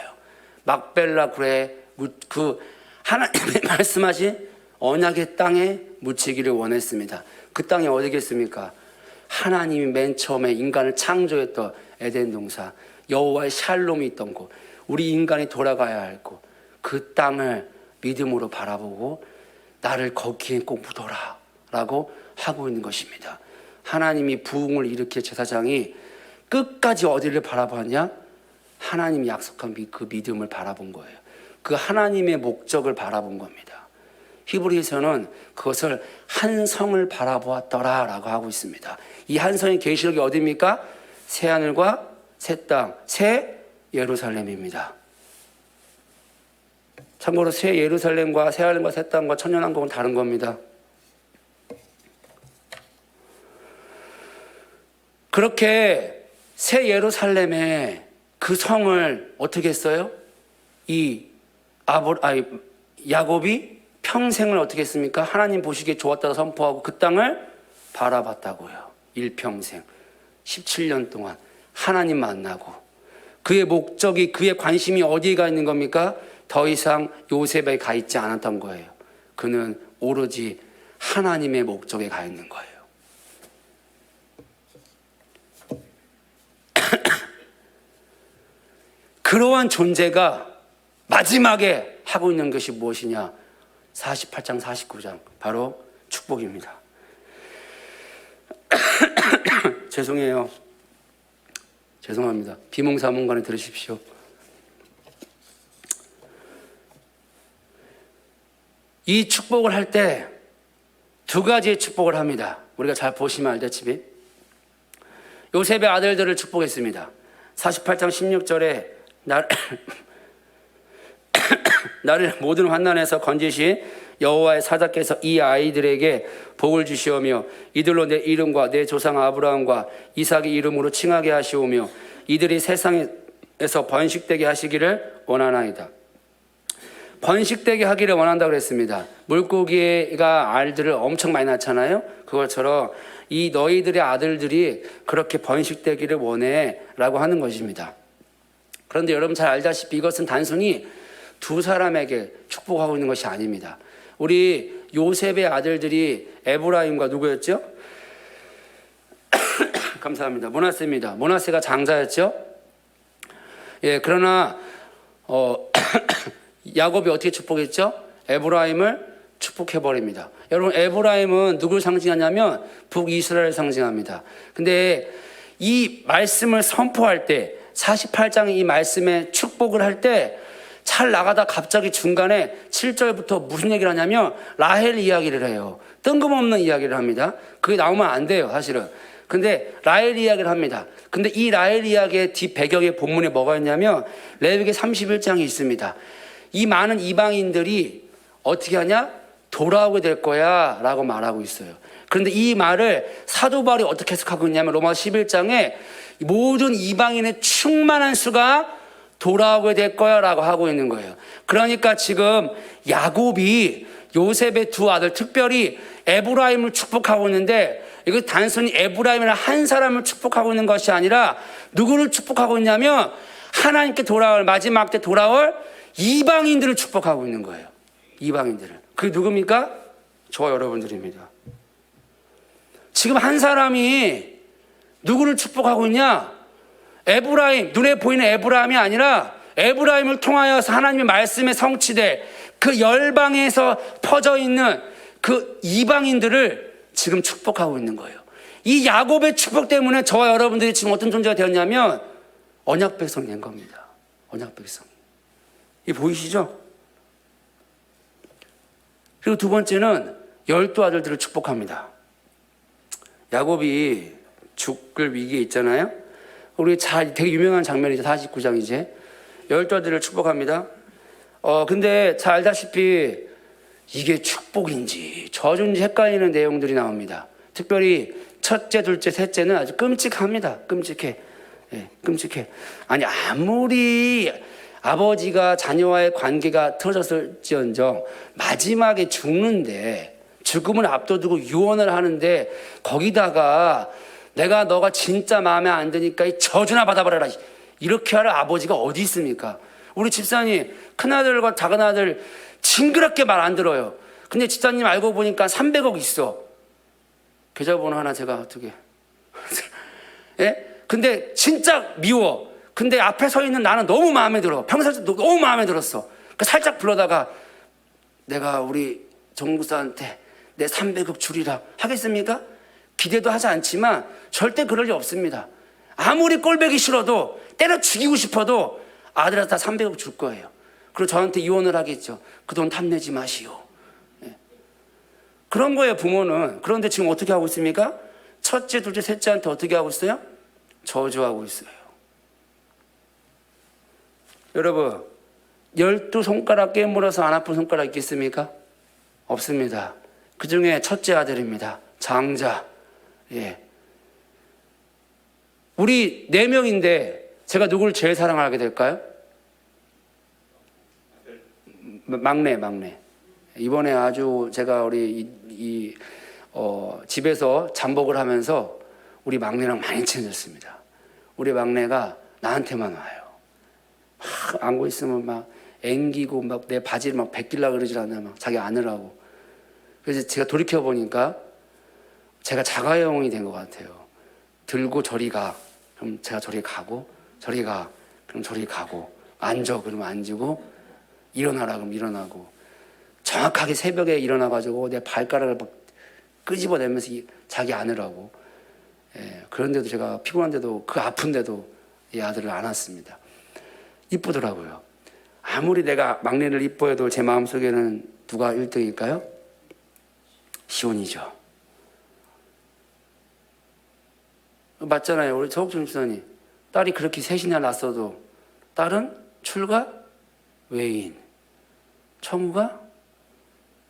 막벨라 굴에 그 하나님의 말씀하신 언약의 땅에 묻히기를 원했습니다. 그 땅이 어디겠습니까? 하나님이 맨 처음에 인간을 창조했던 에덴 동산, 여호와의 샬롬이 있던 곳, 우리 인간이 돌아가야 할 곳, 그 땅을 믿음으로 바라보고 나를 거기에 꼭 묻어라 라고 하고 있는 것입니다. 하나님이 부흥을 일으킬 제사장이 끝까지 어디를 바라봤냐? 하나님이 약속한 그 믿음을 바라본 거예요. 그 하나님의 목적을 바라본 겁니다. 히브리서는 그것을 한 성을 바라보았더라 라고 하고 있습니다. 이 한 성의 계시록이 어디입니까? 새 하늘과 새 땅, 새 예루살렘입니다. 참고로 새 예루살렘과 새 하늘과 새 땅과 천년왕국은 다른 겁니다. 그렇게 새 예루살렘에 그 성을 어떻게 했어요? 야곱이 평생을 어떻게 했습니까? 하나님 보시기에 좋았다고 선포하고 그 땅을 바라봤다고요. 일평생 17년 동안 하나님 만나고 그의 목적이, 그의 관심이 어디에 가 있는 겁니까? 더 이상 요셉에 가 있지 않았던 거예요. 그는 오로지 하나님의 목적에 가 있는 거예요. 그러한 존재가 마지막에 하고 있는 것이 무엇이냐? 48장 49장 바로 축복입니다. 죄송합니다. 비몽사몽간에 들으십시오. 이 축복을 할 때 두 가지의 축복을 합니다. 우리가 잘 보시면 알다시피 요셉의 아들들을 축복했습니다. 48장 16절에 나를 모든 환난에서 건지신 여호와의 사자께서 이 아이들에게 복을 주시오며 이들로 내 이름과 내 조상 아브라함과 이삭의 이름으로 칭하게 하시오며 이들이 세상에서 번식되게 하시기를 원하나이다. 번식되게 하기를 원한다고 그랬습니다. 물고기가 알들을 엄청 많이 낳잖아요. 그것처럼 이 너희들의 아들들이 그렇게 번식되기를 원해 라고 하는 것입니다. 그런데 여러분 잘 알다시피 이것은 단순히 두 사람에게 축복하고 있는 것이 아닙니다. 우리 요셉의 아들들이 에브라임과 누구였죠? 감사합니다. 므낫세입니다. 므낫세가 장자였죠. 예, 그러나 야곱이 어떻게 축복했죠? 에브라임을 축복해 버립니다. 여러분, 에브라임은 누구를 상징하냐면 북이스라엘을 상징합니다. 근데 이 말씀을 선포할 때 48장의 이 말씀에 축복을 할 때 잘 나가다 갑자기 중간에 7절부터 무슨 얘기를 하냐면 라헬 이야기를 해요. 뜬금없는 이야기를 합니다. 그게 나오면 안 돼요, 사실은. 근데 라헬 이야기를 합니다. 근데 이 라헬 이야기의 뒷 배경에 본문에 뭐가 있냐면 레위기 31장이 있습니다. 이 많은 이방인들이 어떻게 하냐? 돌아오게 될 거야 라고 말하고 있어요. 그런데 이 말을 사도 바울이 어떻게 해석하고 있냐면 로마서 11장에 모든 이방인의 충만한 수가 돌아오게 될 거야 라고 하고 있는 거예요. 그러니까 지금 야곱이 요셉의 두 아들, 특별히 에브라임을 축복하고 있는데 이거 단순히 에브라임이나 한 사람을 축복하고 있는 것이 아니라 누구를 축복하고 있냐면 하나님께 돌아올, 마지막 때 돌아올 이방인들을 축복하고 있는 거예요. 이방인들을. 그게 누굽니까? 저와 여러분들입니다. 지금 한 사람이 누구를 축복하고 있냐? 에브라임, 눈에 보이는 에브라임이 아니라 에브라임을 통하여서 하나님의 말씀에 성취될 그 열방에서 퍼져 있는 그 이방인들을 지금 축복하고 있는 거예요. 이 야곱의 축복 때문에 저와 여러분들이 지금 어떤 존재가 되었냐면 언약 백성이 된 겁니다. 언약 백성. 이 보이시죠? 그리고 두 번째는 12 아들들을 축복합니다. 야곱이 죽을 위기에 있잖아요. 우리 되게 유명한 장면이죠. 49장 이제 12 아들을 축복합니다. 근데 잘 알다시피 이게 축복인지 저주인지 헷갈리는 내용들이 나옵니다. 특별히 첫째, 둘째, 셋째는 아주 끔찍합니다. 끔찍해. 예, 끔찍해. 아니, 아무리 아버지가 자녀와의 관계가 틀어졌을지언정 마지막에 죽는데, 죽음을 앞둬두고 유언을 하는데 거기다가 너가 진짜 마음에 안 드니까 이 저주나 받아버려라, 이렇게 할 아버지가 어디 있습니까? 우리 집사님 큰아들과 작은아들 징그럽게 말 안 들어요. 근데 집사님 알고 보니까 300억 있어. 계좌번호 하나 제가 어떻게 예? 근데 진짜 미워. 근데 앞에 서 있는 나는 너무 마음에 들어. 평소에 너무 마음에 들었어. 그러니까 살짝 불러다가 내가 우리 정국사한테 내 300억 주리라 하겠습니까? 기대도 하지 않지만 절대 그럴 일 없습니다. 아무리 꼴보기 싫어도 때려 죽이고 싶어도 아들한테 다 300억 줄 거예요. 그리고 저한테 이혼을 하겠죠. 그 돈 탐내지 마시오. 예. 그런 거예요, 부모는. 그런데 지금 어떻게 하고 있습니까? 첫째, 둘째, 셋째한테 어떻게 하고 있어요? 저주하고 있어요. 여러분, 12손가락 깨물어서 안 아픈 손가락 있겠습니까? 없습니다. 그 중에 첫째 아들입니다. 장자. 예. 우리 4명인데 제가 누구를 제일 사랑하게 될까요? 막내. 이번에 아주 제가 우리 집에서 잠복을 하면서 우리 막내랑 많이 친해졌습니다. 우리 막내가 나한테만 와요. 막 안고 있으면 막 앵기고 막 내 바지를 막 벗기려고 그러질 않나, 막 자기 안으라고. 그래서 제가 돌이켜보니까 제가 자가용이 된 것 같아요. 들고 저리 가. 그럼 제가 저리 가고, 저리 가. 그럼 저리 가고, 앉아. 그러면 앉고, 일어나라. 그럼 일어나고. 정확하게 새벽에 일어나가지고 내 발가락을 막 끄집어내면서 자기 안으라고. 예, 그런데도 제가 피곤한데도 그 아픈데도 이 아들을 안았습니다. 이쁘더라고요. 아무리 내가 막내를 이뻐해도 제 마음속에는 누가 1등일까요? 시온이죠. 맞잖아요. 우리 저옥준 집사님. 딸이 그렇게 셋이나 낳았어도 딸은 출가 외인, 청우가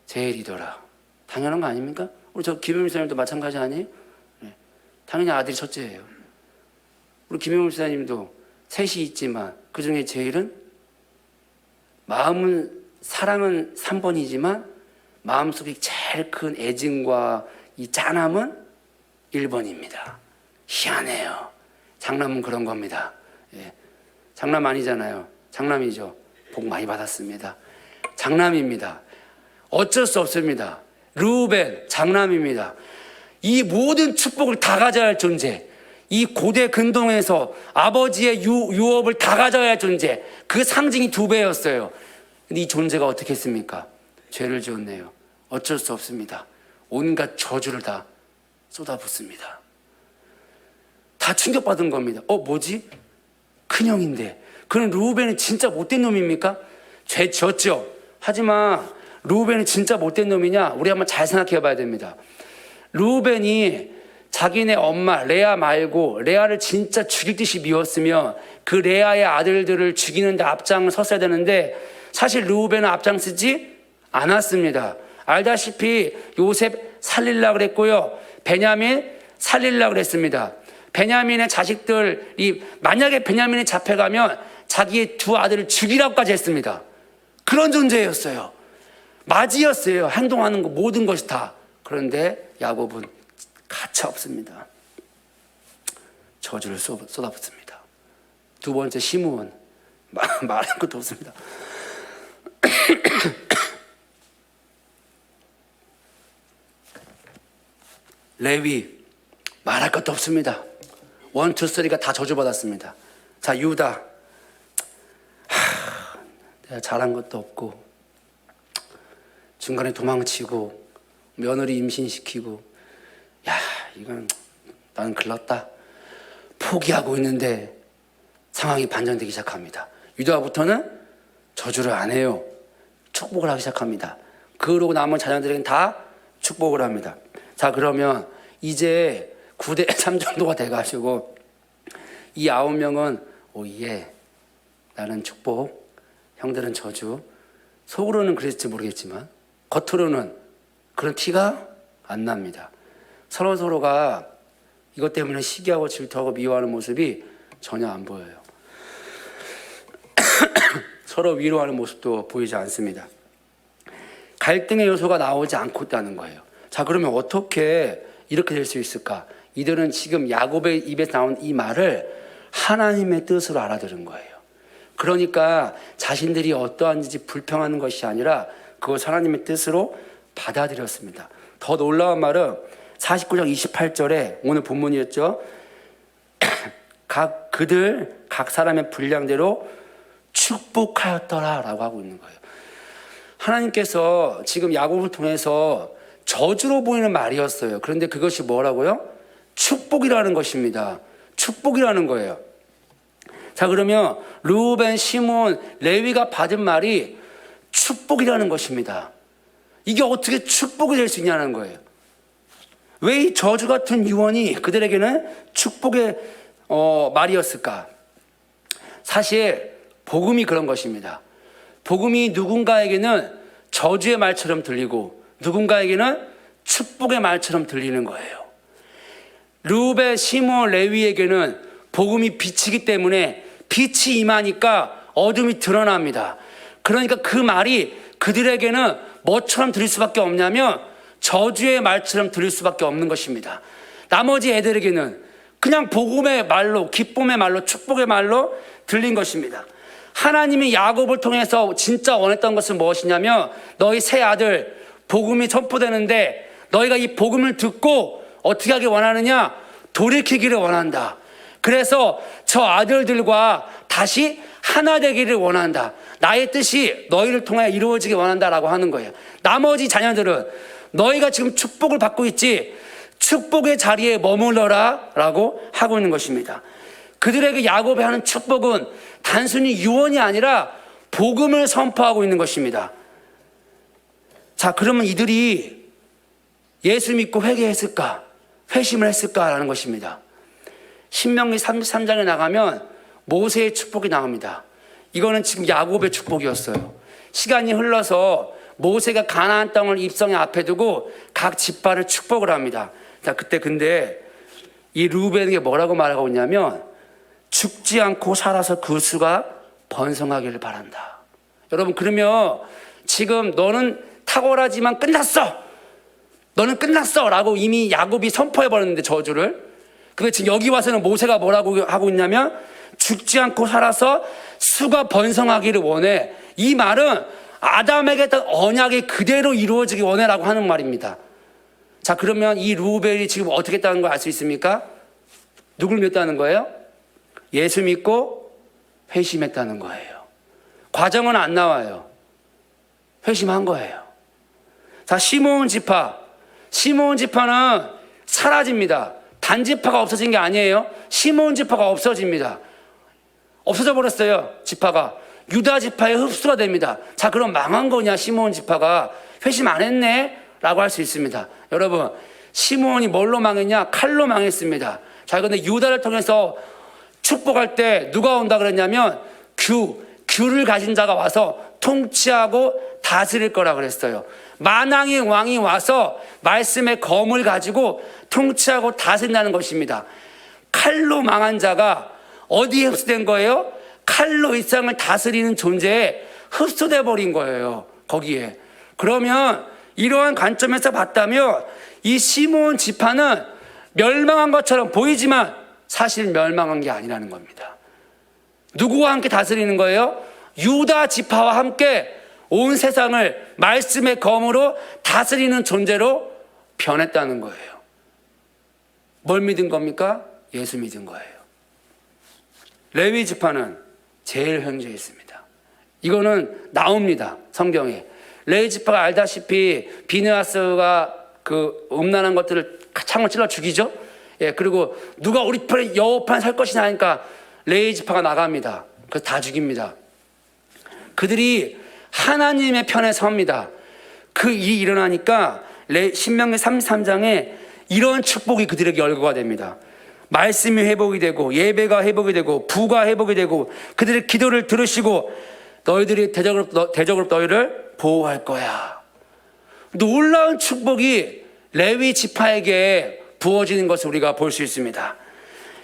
제일이더라. 당연한 거 아닙니까? 우리 저 김영민 집사님도 마찬가지 아니에요? 네. 당연히 아들이 첫째예요. 우리 김영민 집사님도 셋이 있지만 그 중에 제일은 사랑은 3번이지만 마음속에 제일 큰 애증과 이 짠함은 1번입니다. 희한해요. 장남은 그런 겁니다. 예. 장남 아니잖아요. 장남이죠. 복 많이 받았습니다. 장남입니다. 어쩔 수 없습니다. 르우벤 장남입니다. 이 모든 축복을 다 가져야 할 존재, 이 고대 근동에서 아버지의 유업을 다 가져야 할 존재, 그 상징이 2배였어요. 근데 이 존재가 어떻게 했습니까? 죄를 지었네요. 어쩔 수 없습니다. 온갖 저주를 다 쏟아붓습니다. 다 충격받은 겁니다. 뭐지? 큰형인데. 그럼 르우벤은 진짜 못된 놈입니까? 죄 지었죠. 하지만 르우벤은 진짜 못된 놈이냐? 우리 한번 잘 생각해 봐야 됩니다. 르우벤이 자기네 엄마 레아 말고 레아를 진짜 죽일 듯이 미웠으면 그 레아의 아들들을 죽이는데 앞장을 섰어야 되는데, 사실 르우벤은 앞장서지 않았습니다. 알다시피 요셉 살릴라 그랬고요, 베냐민 살릴라 그랬습니다. 베냐민의 자식들이 만약에 베냐민이 잡혀가면 자기의 2 아들을 죽이라고까지 했습니다. 그런 존재였어요. 맞이였어요. 행동하는 거 모든 것이 다. 그런데 야곱은 가차 없습니다. 저주를 쏟아붓습니다. 2번째 시므온, 말할 것도 없습니다. 레위, 말할 것도 없습니다. 1, 2, 3가 다 저주받았습니다. 자, 유다, 내가 잘한 것도 없고 중간에 도망치고 며느리 임신시키고, 야, 이건 나는 글렀다, 포기하고 있는데 상황이 반전되기 시작합니다. 유다부터는 저주를 안 해요. 축복을 하기 시작합니다. 그러고 남은 자녀들에게는 다 축복을 합니다. 자, 그러면 이제 9대 3 정도가 돼가지고 이 9명은 오예, 나는 축복, 형들은 저주. 속으로는 그랬을지 모르겠지만 겉으로는 그런 티가 안 납니다. 서로가 이것 때문에 시기하고 질투하고 미워하는 모습이 전혀 안 보여요. 서로 위로하는 모습도 보이지 않습니다. 갈등의 요소가 나오지 않고 있다는 거예요. 자, 그러면 어떻게 이렇게 될 수 있을까? 이들은 지금 야곱의 입에서 나온 이 말을 하나님의 뜻으로 알아들은 거예요. 그러니까 자신들이 어떠한지 불평하는 것이 아니라 그것을 하나님의 뜻으로 받아들였습니다. 더 놀라운 말은 49장 28절에 오늘 본문이었죠. 각 사람의 분량대로 축복하였더라 라고 하고 있는 거예요. 하나님께서 지금 야곱을 통해서 저주로 보이는 말이었어요. 그런데 그것이 뭐라고요? 축복이라는 것입니다. 축복이라는 거예요. 자, 그러면 르우벤, 시몬, 레위가 받은 말이 축복이라는 것입니다. 이게 어떻게 축복이 될 수 있냐는 거예요. 왜 이 저주 같은 유언이 그들에게는 축복의 말이었을까? 사실 복음이 그런 것입니다. 복음이 누군가에게는 저주의 말처럼 들리고 누군가에게는 축복의 말처럼 들리는 거예요. 르우벤, 시몬, 레위에게는 복음이 빛이기 때문에 빛이 임하니까 어둠이 드러납니다. 그러니까 그 말이 그들에게는 뭐처럼 들릴 수밖에 없냐면 저주의 말처럼 들릴 수밖에 없는 것입니다. 나머지 애들에게는 그냥 복음의 말로, 기쁨의 말로, 축복의 말로 들린 것입니다. 하나님이 야곱을 통해서 진짜 원했던 것은 무엇이냐면 너희 세 아들 복음이 선포되는데 너희가 이 복음을 듣고 어떻게 하길 원하느냐? 돌이키기를 원한다. 그래서 저 아들들과 다시 하나 되기를 원한다. 나의 뜻이 너희를 통해 이루어지길 원한다라고 하는 거예요. 나머지 자녀들은 너희가 지금 축복을 받고 있지 축복의 자리에 머물러라 라고 하고 있는 것입니다. 그들에게 야곱이 하는 축복은 단순히 유언이 아니라 복음을 선포하고 있는 것입니다. 자, 그러면 이들이 예수 믿고 회개했을까? 회심을 했을까라는 것입니다. 신명기 33장에 나가면 모세의 축복이 나옵니다. 이거는 지금 야곱의 축복이었어요. 시간이 흘러서 모세가 가나안 땅을 입성에 앞에 두고 각 지파를 축복을 합니다. 자, 그때 근데 이 르우벤에게 뭐라고 말하고 있냐면 죽지 않고 살아서 그 수가 번성하기를 바란다. 여러분, 그러면 지금 너는 탁월하지만 끝났어. 너는 끝났어 라고 이미 야곱이 선포해버렸는데 저주를. 근데 지금 여기 와서는 모세가 뭐라고 하고 있냐면 죽지 않고 살아서 수가 번성하기를 원해. 이 말은 아담에게 했던 언약이 그대로 이루어지기 원해라고 하는 말입니다. 자, 그러면 이 르우벨이 지금 어떻게 했다는 걸 알 수 있습니까? 누굴 믿었다는 거예요? 예수 믿고 회심했다는 거예요. 과정은 안 나와요. 회심한 거예요. 자, 시므온 지파는 사라집니다. 단지파가 없어진 게 아니에요. 시므온 지파가 없어집니다. 없어져 버렸어요. 지파가 유다 지파에 흡수가 됩니다. 자, 그럼 망한 거냐? 시므온 지파가 회심 안 했네? 라고 할 수 있습니다. 여러분, 시므온이 뭘로 망했냐? 칼로 망했습니다. 자, 그런데 유다를 통해서 축복할 때 누가 온다 그랬냐면 규를 가진 자가 와서 통치하고 다스릴 거라 그랬어요. 만왕의 왕이 와서 말씀의 검을 가지고 통치하고 다스린다는 것입니다. 칼로 망한 자가 어디에 흡수된 거예요? 칼로 이 세상을 다스리는 존재에 흡수돼 버린 거예요. 거기에. 그러면 이러한 관점에서 봤다면 이 시므온 지파는 멸망한 것처럼 보이지만 사실 멸망한 게 아니라는 겁니다. 누구와 함께 다스리는 거예요? 유다 지파와 함께 온 세상을 말씀의 검으로 다스리는 존재로 변했다는 거예요. 뭘 믿은 겁니까? 예수 믿은 거예요. 레위 지파는 제일 형제에 있습니다. 이거는 나옵니다. 성경에. 레위 지파가 알다시피 비느하스가 그 음란한 것들을 창을 찔러 죽이죠. 예, 그리고 누가 우리 편에 여호와편 살 것이냐 하니까 레위 지파가 나갑니다. 그래서 다 죽입니다. 그들이 하나님의 편에 섭니다. 그 일이 일어나니까 신명기 33장에 이런 축복이 그들에게 열거가 됩니다. 말씀이 회복이 되고 예배가 회복이 되고 부가 회복이 되고 그들의 기도를 들으시고 너희들이 대적으로 너희를 보호할 거야. 놀라운 축복이 레위 지파에게 부어지는 것을 우리가 볼 수 있습니다.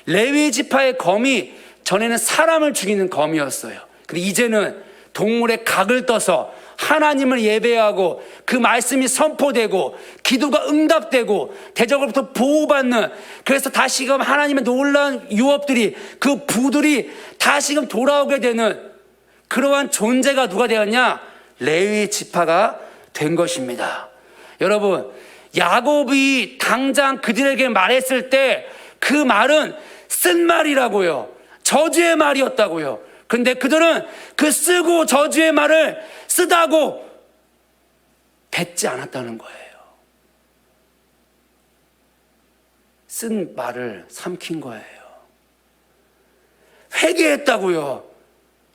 레위 지파의 검이 전에는 사람을 죽이는 검이었어요. 근데 이제는 동물의 각을 떠서 하나님을 예배하고 그 말씀이 선포되고 기도가 응답되고 대적으로부터 보호받는, 그래서 다시금 하나님의 놀라운 유업들이, 그 부들이 다시금 돌아오게 되는 그러한 존재가 누가 되었냐? 레위 지파가 된 것입니다. 여러분, 야곱이 당장 그들에게 말했을 때 그 말은 쓴 말이라고요. 저주의 말이었다고요. 근데 그들은 그 쓰고 저주의 말을 쓰다고 뱉지 않았다는 거예요. 쓴 말을 삼킨 거예요. 회개했다고요.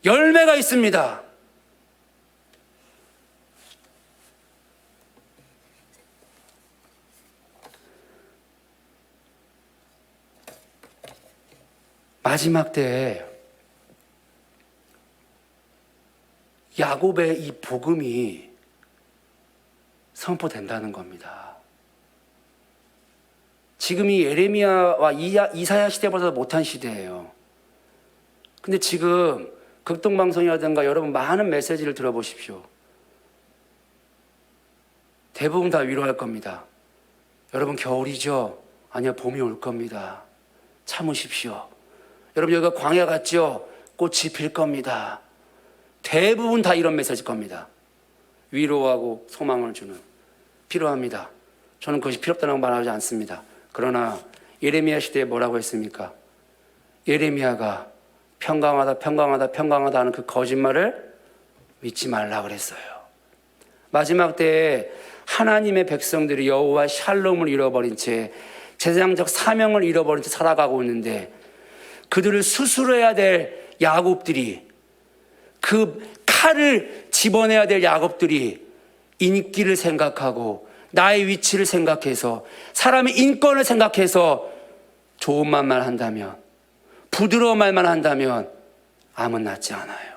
열매가 있습니다. 마지막 때에 야곱의 이 복음이 선포된다는 겁니다. 지금이 예레미야와 이사야 시대보다 못한 시대예요. 근데 지금 극동방송이라든가 여러분 많은 메시지를 들어보십시오. 대부분 다 위로할 겁니다. 여러분, 겨울이죠? 아니요, 봄이 올 겁니다. 참으십시오. 여러분, 여기가 광야 같죠? 꽃이 필 겁니다. 대부분 다 이런 메시지일 겁니다. 위로하고 소망을 주는. 필요합니다. 저는 그것이 필요 없다고 말하지 않습니다. 그러나 예레미야 시대에 뭐라고 했습니까? 예레미야가 평강하다 하는 그 거짓말을 믿지 말라 그랬어요. 마지막 때에 하나님의 백성들이 여호와 샬롬을 잃어버린 채, 제사장적 사명을 잃어버린 채 살아가고 있는데, 그들을 수술해야 될 야곱들이, 그 칼을 집어내야 될 야곱들이 인기를 생각하고 나의 위치를 생각해서 사람의 인권을 생각해서 좋은 말만 한다면, 부드러운 말만 한다면 암은 낫지 않아요.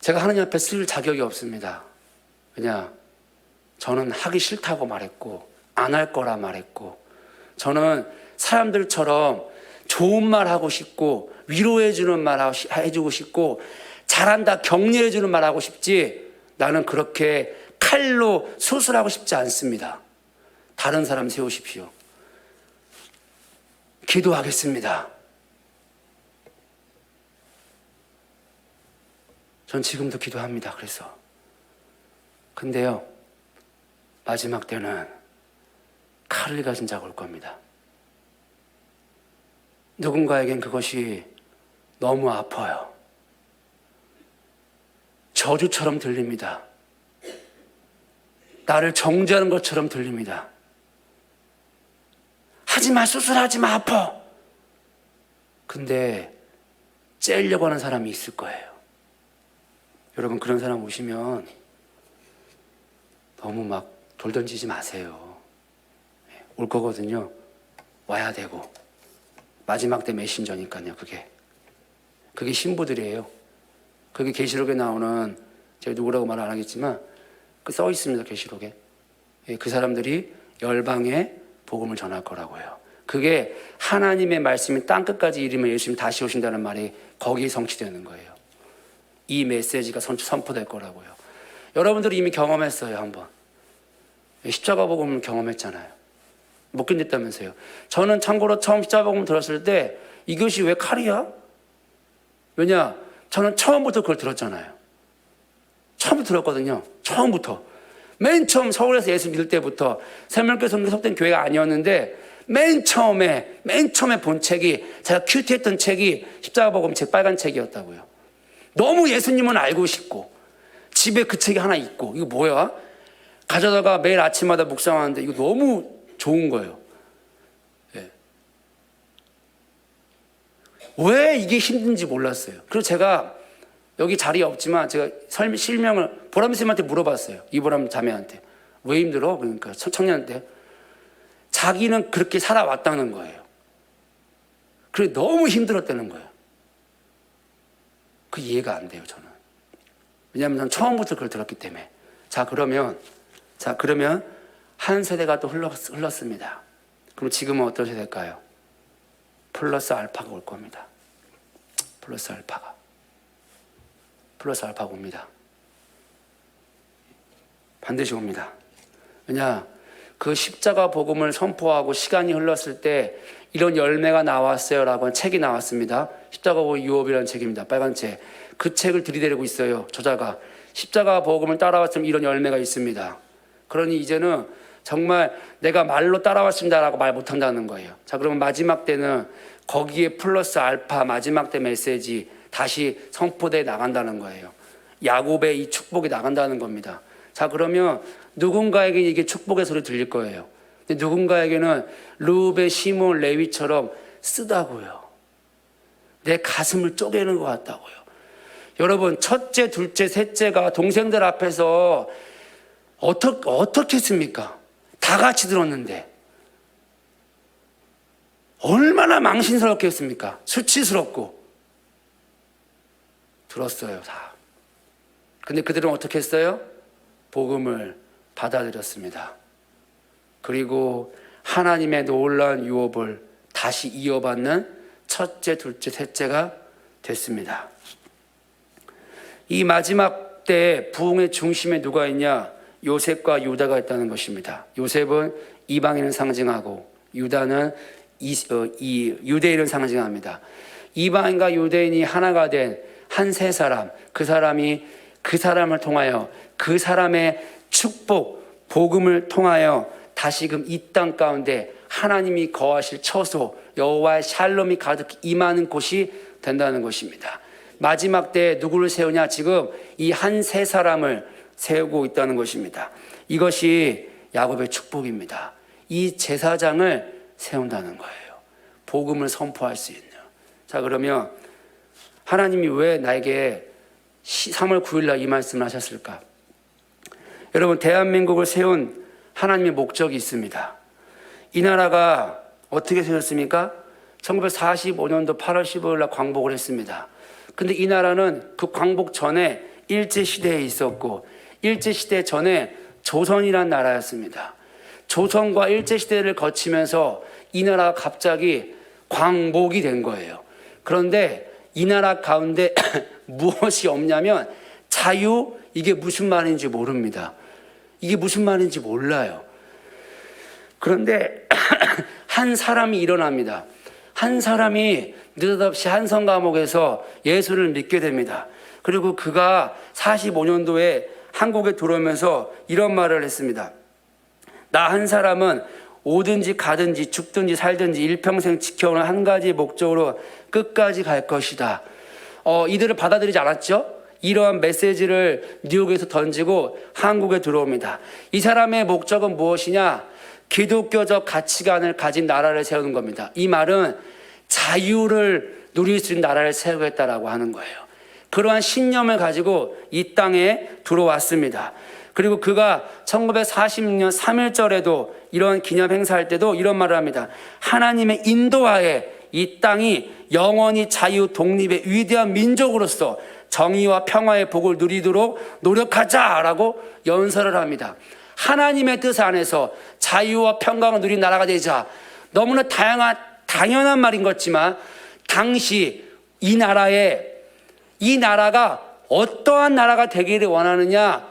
제가 하나님 앞에 쓸 자격이 없습니다. 그냥 저는 하기 싫다고 말했고 안 할 거라 말했고, 저는 사람들처럼 좋은 말 하고 싶고 위로해주는 말 해주고 싶고 잘한다 격려해주는 말 하고 싶지, 나는 그렇게 칼로 수술하고 싶지 않습니다. 다른 사람 세우십시오. 기도하겠습니다. 전 지금도 기도합니다. 그래서. 근데요, 마지막 때는 칼을 가진 자가 올 겁니다. 누군가에겐 그것이 너무 아파요. 저주처럼 들립니다. 나를 정죄하는 것처럼 들립니다. 하지마, 수술하지마, 아파. 근데 째려고 하는 사람이 있을 거예요. 여러분, 그런 사람 오시면 너무 막 돌 던지지 마세요. 올 거거든요. 와야 되고. 마지막 때 메신저니까요. 그게 신부들이에요. 그게 계시록에 나오는, 제가 누구라고 말 안 하겠지만 그 써 있습니다. 계시록에. 그 사람들이 열방에 복음을 전할 거라고요. 그게 하나님의 말씀이 땅끝까지 이르면 예수님 다시 오신다는 말이 거기에 성취되는 거예요. 이 메시지가 선포될 거라고요. 여러분들이 이미 경험했어요. 한번 십자가 복음을 경험했잖아요. 못 견뎠다면서요. 저는 참고로 처음 십자가 복음을 들었을 때 이것이 왜 칼이야? 왜냐? 저는 처음부터 그걸 들었잖아요. 처음부터 들었거든요. 처음부터. 맨 처음 서울에서 예수 믿을 때부터 새물교 성교 속된 교회가 아니었는데 맨 처음에 본 책이, 제가 큐티했던 책이 십자가 복음 책, 빨간 책이었다고요. 너무 예수님은 알고 싶고 집에 그 책이 하나 있고, 이거 뭐야? 가져다가 매일 아침마다 묵상하는데 이거 너무 좋은 거예요. 예. 왜 이게 힘든지 몰랐어요. 그리고 제가 여기 자리에 없지만 제가 실명을 보람 쌤한테 물어봤어요. 이보람 자매한테. 왜 힘들어? 그러니까 청년한테. 자기는 그렇게 살아왔다는 거예요. 그래 너무 힘들었다는 거예요. 그 이해가 안 돼요, 저는. 왜냐하면 저는 처음부터 그걸 들었기 때문에. 그러면 한 세대가 또 흘렀습니다. 그럼 지금은 어떤 세대일까요? 플러스 알파가 올 겁니다. 플러스 알파가 옵니다. 반드시 옵니다. 왜냐? 그 십자가 복음을 선포하고 시간이 흘렀을 때 이런 열매가 나왔어요 라고 한 책이 나왔습니다. 십자가 복음 유업이라는 책입니다. 빨간 책. 그 책을 들이대고 있어요. 저자가. 십자가 복음을 따라왔으면 이런 열매가 있습니다. 그러니 이제는 정말 내가 말로 따라왔습니다 라고 말 못한다는 거예요. 자, 그러면 마지막 때는 거기에 플러스 알파 마지막 때 메시지 다시 선포돼 나간다는 거예요. 야곱의 이 축복이 나간다는 겁니다. 자, 그러면 누군가에게 이게 축복의 소리 들릴 거예요. 근데 누군가에게는 르우벤, 시몬, 레위처럼 쓰다고요. 내 가슴을 쪼개는 것 같다고요. 여러분, 첫째, 둘째, 셋째가 동생들 앞에서 어떻게 했습니까? 다 같이 들었는데 얼마나 망신스럽게 했습니까? 수치스럽고. 들었어요, 다. 근데 그들은 어떻게 했어요? 복음을 받아들였습니다. 그리고 하나님의 놀라운 유업을 다시 이어받는 첫째, 둘째, 셋째가 됐습니다. 이 마지막 때 부흥의 중심에 누가 있냐? 요셉과 유다가 있다는 것입니다. 요셉은 이방인을 상징하고 유다는 유대인을 상징합니다. 이방인과 유대인이 하나가 된 한 세 사람, 그 사람이 그 사람을 통하여 그 사람의 축복, 복음을 통하여 다시금 이 땅 가운데 하나님이 거하실 처소, 여호와의 샬롬이 가득 임하는 곳이 된다는 것입니다. 마지막 때 누구를 세우냐? 지금 이 한 세 사람을 세우고 있다는 것입니다. 이것이 야곱의 축복입니다. 이 제사장을 세운다는 거예요. 복음을 선포할 수 있는. 자, 그러면 하나님이 왜 나에게 3월 9일 날 이 말씀을 하셨을까? 여러분, 대한민국을 세운 하나님의 목적이 있습니다. 이 나라가 어떻게 세웠습니까? 1945년도 8월 15일 날 광복을 했습니다. 근데 이 나라는 그 광복 전에 일제시대에 있었고 일제시대 전에 조선이란 나라였습니다. 조선과 일제시대를 거치면서 이 나라가 갑자기 광복이 된 거예요. 그런데 이 나라 가운데 무엇이 없냐면 자유, 이게 무슨 말인지 모릅니다. 이게 무슨 말인지 몰라요. 그런데 한 사람이 일어납니다. 한 사람이 느닷없이 한성 감옥에서 예수를 믿게 됩니다. 그리고 그가 45년도에 한국에 들어오면서 이런 말을 했습니다. 나 한 사람은 오든지 가든지 죽든지 살든지 일평생 지켜오는 한 가지 목적으로 끝까지 갈 것이다. 이들을 받아들이지 않았죠. 이러한 메시지를 뉴욕에서 던지고 한국에 들어옵니다. 이 사람의 목적은 무엇이냐? 기독교적 가치관을 가진 나라를 세우는 겁니다. 이 말은 자유를 누릴 수 있는 나라를 세우겠다라고 하는 거예요. 그러한 신념을 가지고 이 땅에 들어왔습니다. 그리고 그가 1946년 3.1절에도 이런 기념 행사할 때도 이런 말을 합니다. 하나님의 인도하에 이 땅이 영원히 자유 독립의 위대한 민족으로서 정의와 평화의 복을 누리도록 노력하자라고 연설을 합니다. 하나님의 뜻 안에서 자유와 평강을 누린 나라가 되자. 너무나 당연한 말인 것 같지만 당시 이 나라가 어떠한 나라가 되기를 원하느냐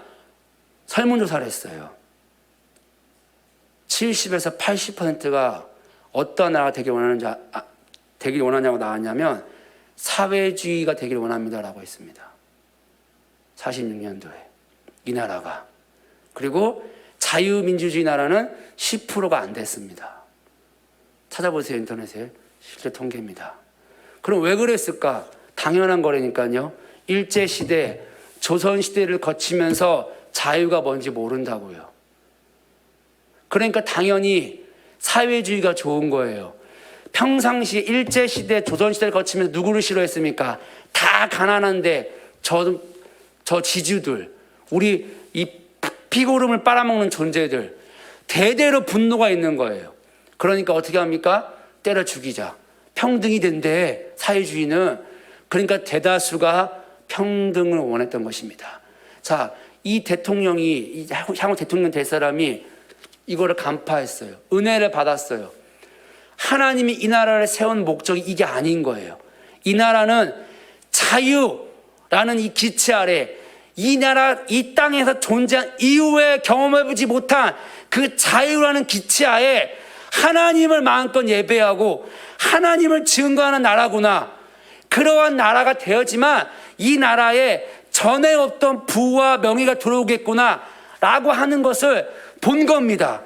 설문조사를 했어요. 70에서 80%가 어떠한 나라가 되기를 원하냐고 나왔냐면 사회주의가 되기를 원합니다라고 했습니다. 46년도에 이 나라가. 그리고 자유민주주의 나라는 10%가 안 됐습니다. 찾아보세요, 인터넷에. 실제 통계입니다. 그럼 왜 그랬을까? 당연한 거라니까요. 일제시대, 조선시대를 거치면서 자유가 뭔지 모른다고요. 그러니까 당연히 사회주의가 좋은 거예요. 평상시 일제시대, 조선시대를 거치면서 누구를 싫어했습니까? 다 가난한데 저 지주들, 우리 이 피고름을 빨아먹는 존재들, 대대로 분노가 있는 거예요. 그러니까 어떻게 합니까? 때려 죽이자. 평등이 된대, 사회주의는. 그러니까 대다수가 평등을 원했던 것입니다. 자, 이 대통령이, 향후 대통령 될 사람이 이거를 간파했어요. 은혜를 받았어요. 하나님이 이 나라를 세운 목적이 이게 아닌 거예요. 이 나라는 자유라는 이 기치 아래 이 땅에서 존재한 이후에 경험해보지 못한 그 자유라는 기치 하에 하나님을 마음껏 예배하고 하나님을 증거하는 나라구나. 그러한 나라가 되었지만 이 나라에 전에 없던 부와 명예가 들어오겠구나 라고 하는 것을 본 겁니다.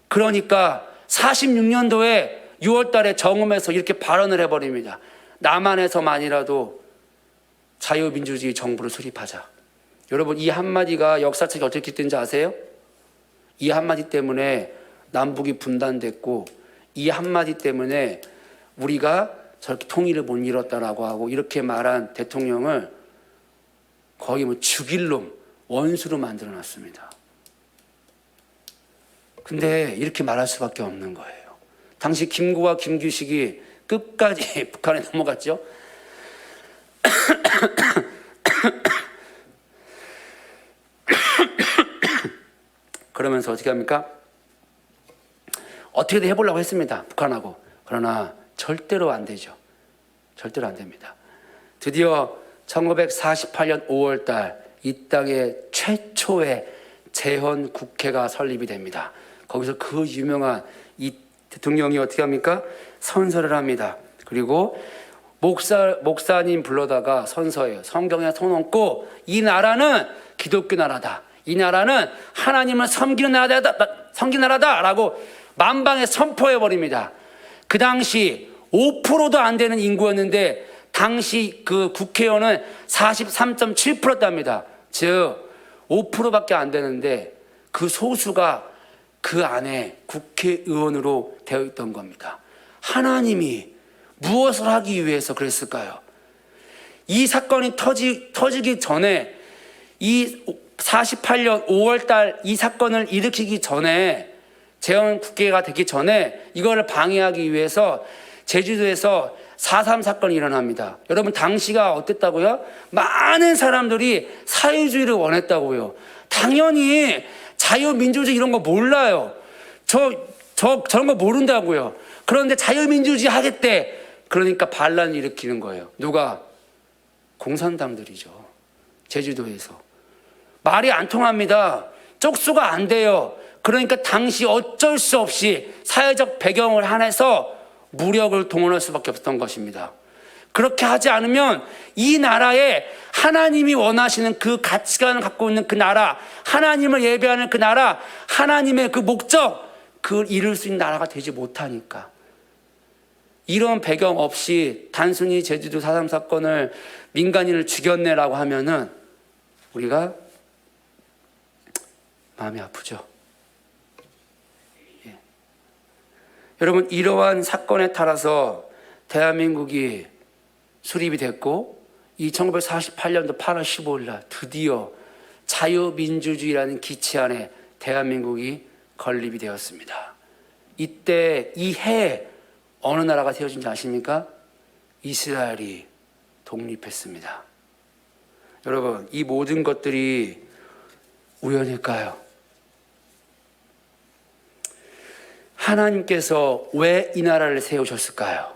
그러니까 46년도에 6월 달에 정음에서 이렇게 발언을 해버립니다. 남한에서만이라도 자유민주주의 정부를 수립하자. 여러분, 이 한마디가 역사책에 어떻게 기록된지 아세요? 이 한마디 때문에 남북이 분단됐고, 이 한마디 때문에 우리가 저렇게 통일을 못 이뤘다라고 하고 이렇게 말한 대통령을 거의 죽일 놈, 원수로 만들어 놨습니다. 근데 이렇게 말할 수밖에 없는 거예요. 당시 김구와 김규식이 끝까지 북한에 넘어갔죠. 그러면서 어떻게 합니까? 어떻게든 해보려고 했습니다. 북한하고. 그러나 절대로 안 되죠. 절대로 안 됩니다. 드디어 1948년 5월 달 이 땅의 최초의 재헌 국회가 설립이 됩니다. 거기서 그 유명한 이 대통령이 어떻게 합니까? 선서를 합니다. 그리고 목사님 불러다가 선서해요. 성경에 손 얹고 이 나라는 기독교 나라다. 이 나라는 하나님을 섬기는 나라다 라고 만방에 선포해버립니다. 그 당시 5%도 안 되는 인구였는데 당시 그 국회의원은 43.7%였답니다. 즉 5%밖에 안 되는데 그 소수가 그 안에 국회의원으로 되어 있던 겁니다. 하나님이 무엇을 하기 위해서 그랬을까요? 이 사건이 터지기 전에, 이 48년 5월달 이 사건을 일으키기 전에, 재헌 국회가 되기 전에 이거를 방해하기 위해서 제주도에서 4.3 사건이 일어납니다. 여러분, 당시가 어땠다고요? 많은 사람들이 사회주의를 원했다고요. 당연히 자유민주주의 이런 거 몰라요. 저런 거 모른다고요. 그런데 자유민주주의 하겠대. 그러니까 반란을 일으키는 거예요. 누가? 공산당들이죠. 제주도에서. 말이 안 통합니다. 쪽수가 안 돼요. 그러니까 당시 어쩔 수 없이 사회적 배경을 한해서 무력을 동원할 수밖에 없었던 것입니다. 그렇게 하지 않으면 이 나라에 하나님이 원하시는 그 가치관을 갖고 있는 그 나라, 하나님을 예배하는 그 나라, 하나님의 그 목적, 그걸 이룰 수 있는 나라가 되지 못하니까. 이런 배경 없이 단순히 제주도 4.3 사건을 민간인을 죽였네라고 하면은 우리가 마음이 아프죠. 예. 여러분, 이러한 사건에 따라서 대한민국이 수립이 됐고, 이 1948년도 8월 15일 날 드디어 자유민주주의라는 기치 안에 대한민국이 건립이 되었습니다. 이때 이 해에 어느 나라가 세워진지 아십니까? 이스라엘이 독립했습니다. 여러분, 이 모든 것들이 우연일까요? 하나님께서 왜 이 나라를 세우셨을까요?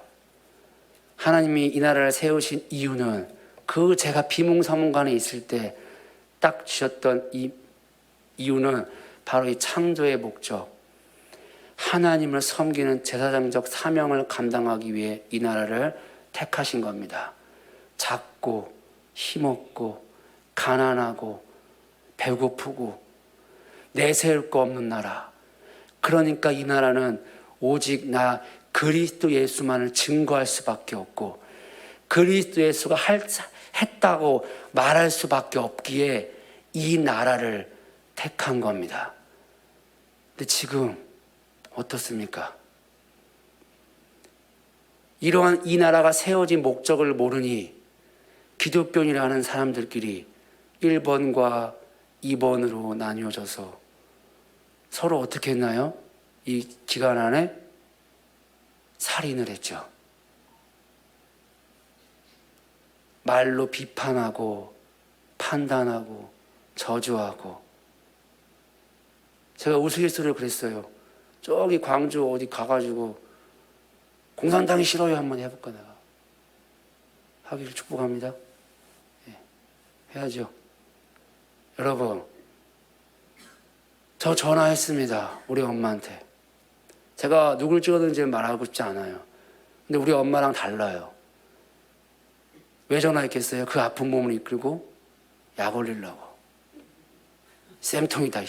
하나님이 이 나라를 세우신 이유는 그 제가 비몽사몽간에 있을 때 딱 주셨던 이 이유는 바로 이 창조의 목적, 하나님을 섬기는 제사장적 사명을 감당하기 위해 이 나라를 택하신 겁니다. 작고 힘없고 가난하고 배고프고 내세울 거 없는 나라. 그러니까 이 나라는 오직 나 그리스도 예수만을 증거할 수밖에 없고 그리스도 예수가 했다고 말할 수밖에 없기에 이 나라를 택한 겁니다. 근데 지금 어떻습니까? 이러한 이 나라가 세워진 목적을 모르니 기독교인이라는 사람들끼리 1번과 2번으로 나뉘어져서 서로 어떻게 했나요? 이 기간 안에 살인을 했죠. 말로 비판하고 판단하고 저주하고. 제가 우스갯소리로 그랬어요. 저기 광주 어디 가가지고 공산당이 싫어요 한번 해볼까 내가. 하기를 축복합니다. 예, 해야죠. 여러분, 저 전화했습니다. 우리 엄마한테. 제가 누굴 찍었는지 말하고 싶지 않아요. 근데 우리 엄마랑 달라요. 왜 전화했겠어요? 그 아픈 몸을 이끌고 약 올리려고. 쌤통이다.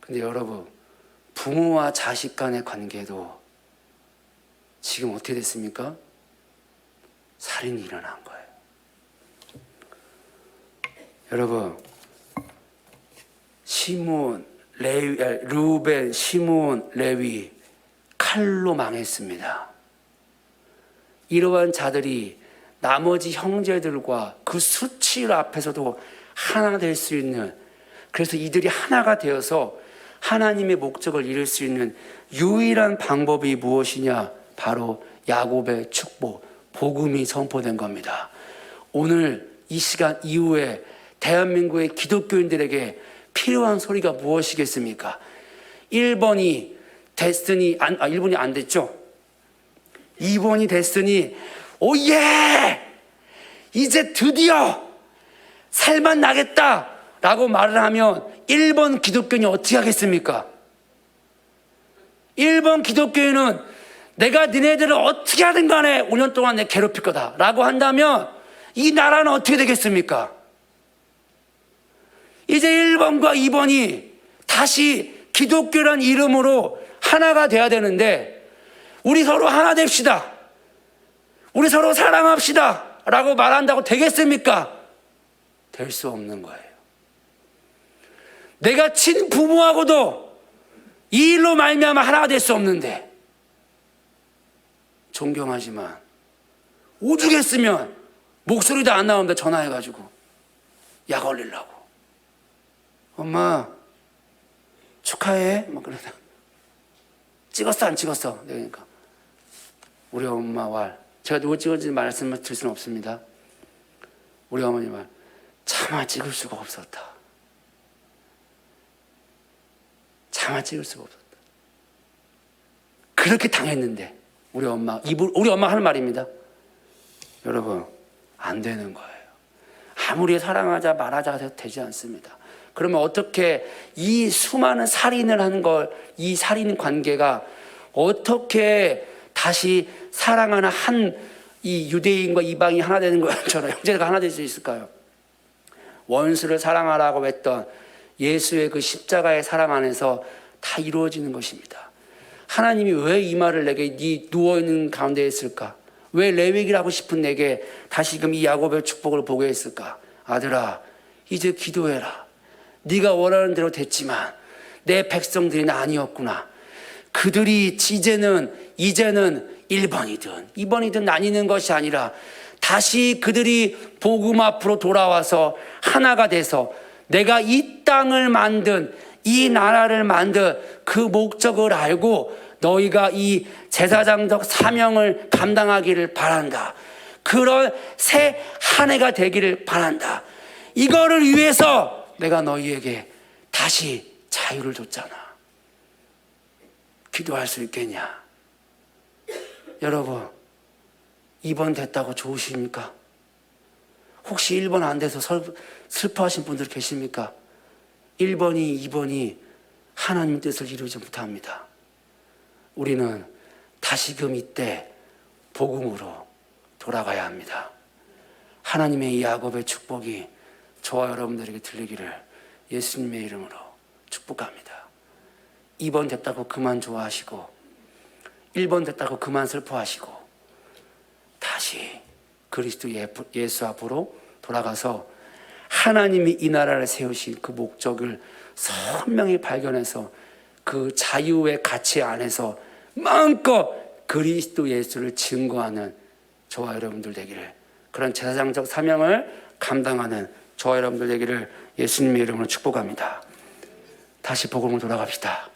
근데 여러분, 부모와 자식 간의 관계도 지금 어떻게 됐습니까? 살인이 일어난 거예요. 여러분, 루벤, 시몬, 레위 칼로 망했습니다. 이러한 자들이 나머지 형제들과 그 수치를 앞에서도 하나 될 수 있는, 그래서 이들이 하나가 되어서 하나님의 목적을 이룰 수 있는 유일한 방법이 무엇이냐? 바로 야곱의 축복, 복음이 선포된 겁니다. 오늘 이 시간 이후에 대한민국의 기독교인들에게 필요한 소리가 무엇이겠습니까? 1번이 됐으니 1번이 안 됐죠? 2번이 됐으니 오예! 이제 드디어 살만 나겠다 라고 말을 하면 1번 기독교인이 어떻게 하겠습니까? 1번 기독교인은 내가 니네들을 어떻게 하든 간에 5년 동안 내 괴롭힐 거다 라고 한다면 이 나라는 어떻게 되겠습니까? 이제 1번과 2번이 다시 기독교란 이름으로 하나가 돼야 되는데 우리 서로 하나 됩시다. 우리 서로 사랑합시다 라고 말한다고 되겠습니까? 될 수 없는 거예요. 내가 친부모하고도 이 일로 말미암아 하나가 될 수 없는데 존경하지만 오죽했으면 목소리도 안 나오는데 전화해가지고 약 올리려고 엄마 축하해 막 그러다 찍었어 안 찍었어 그러니까 우리 엄마 말 제가 누구 찍었는지 말씀을 드릴 수는 없습니다. 우리 어머니 말 차마 찍을 수가 없었다. 차마 찍을 수가 없었다. 그렇게 당했는데 우리 엄마 하는 말입니다. 여러분 안 되는 거예요. 아무리 사랑하자 말하자 해도 되지 않습니다. 그러면 어떻게 이 수많은 살인을 하는 걸, 이 살인 관계가 어떻게 다시 사랑하는 이 유대인과 이방이 하나 되는 것처럼 형제가 하나 될 수 있을까요? 원수를 사랑하라고 했던 예수의 그 십자가의 사랑 안에서 다 이루어지는 것입니다. 하나님이 왜 이 말을 내게 네 누워있는 가운데 했을까? 왜 레위기라고 싶은 내게 다시금 이 야곱의 축복을 보게 했을까? 아들아, 이제 기도해라. 네가 원하는 대로 됐지만 내 백성들이 아니었구나. 그들이 이제는 1번이든 2번이든 나뉘는 것이 아니라 다시 그들이 복음 앞으로 돌아와서 하나가 돼서 내가 이 땅을 만든, 이 나라를 만든 그 목적을 알고 너희가 이 제사장적 사명을 감당하기를 바란다. 그런 새 한 해가 되기를 바란다. 이거를 위해서 내가 너희에게 다시 자유를 줬잖아. 기도할 수 있겠냐? 여러분, 2번 됐다고 좋으십니까? 혹시 1번 안 돼서 슬퍼하신 분들 계십니까? 1번이 2번이 하나님 뜻을 이루지 못합니다. 우리는 다시금 이때 복음으로 돌아가야 합니다. 하나님의 이 야곱의 축복이 저와 여러분들에게 들리기를 예수님의 이름으로 축복합니다. 2번 됐다고 그만 좋아하시고 1번 됐다고 그만 슬퍼하시고 다시 그리스도 예수 앞으로 돌아가서 하나님이 이 나라를 세우신 그 목적을 선명히 발견해서 그 자유의 가치 안에서 마음껏 그리스도 예수를 증거하는 저와 여러분들 되기를, 그런 제사장적 사명을 감당하는 저와 여러분들 되기를 예수님의 이름으로 축복합니다. 다시 복음으로 돌아갑시다.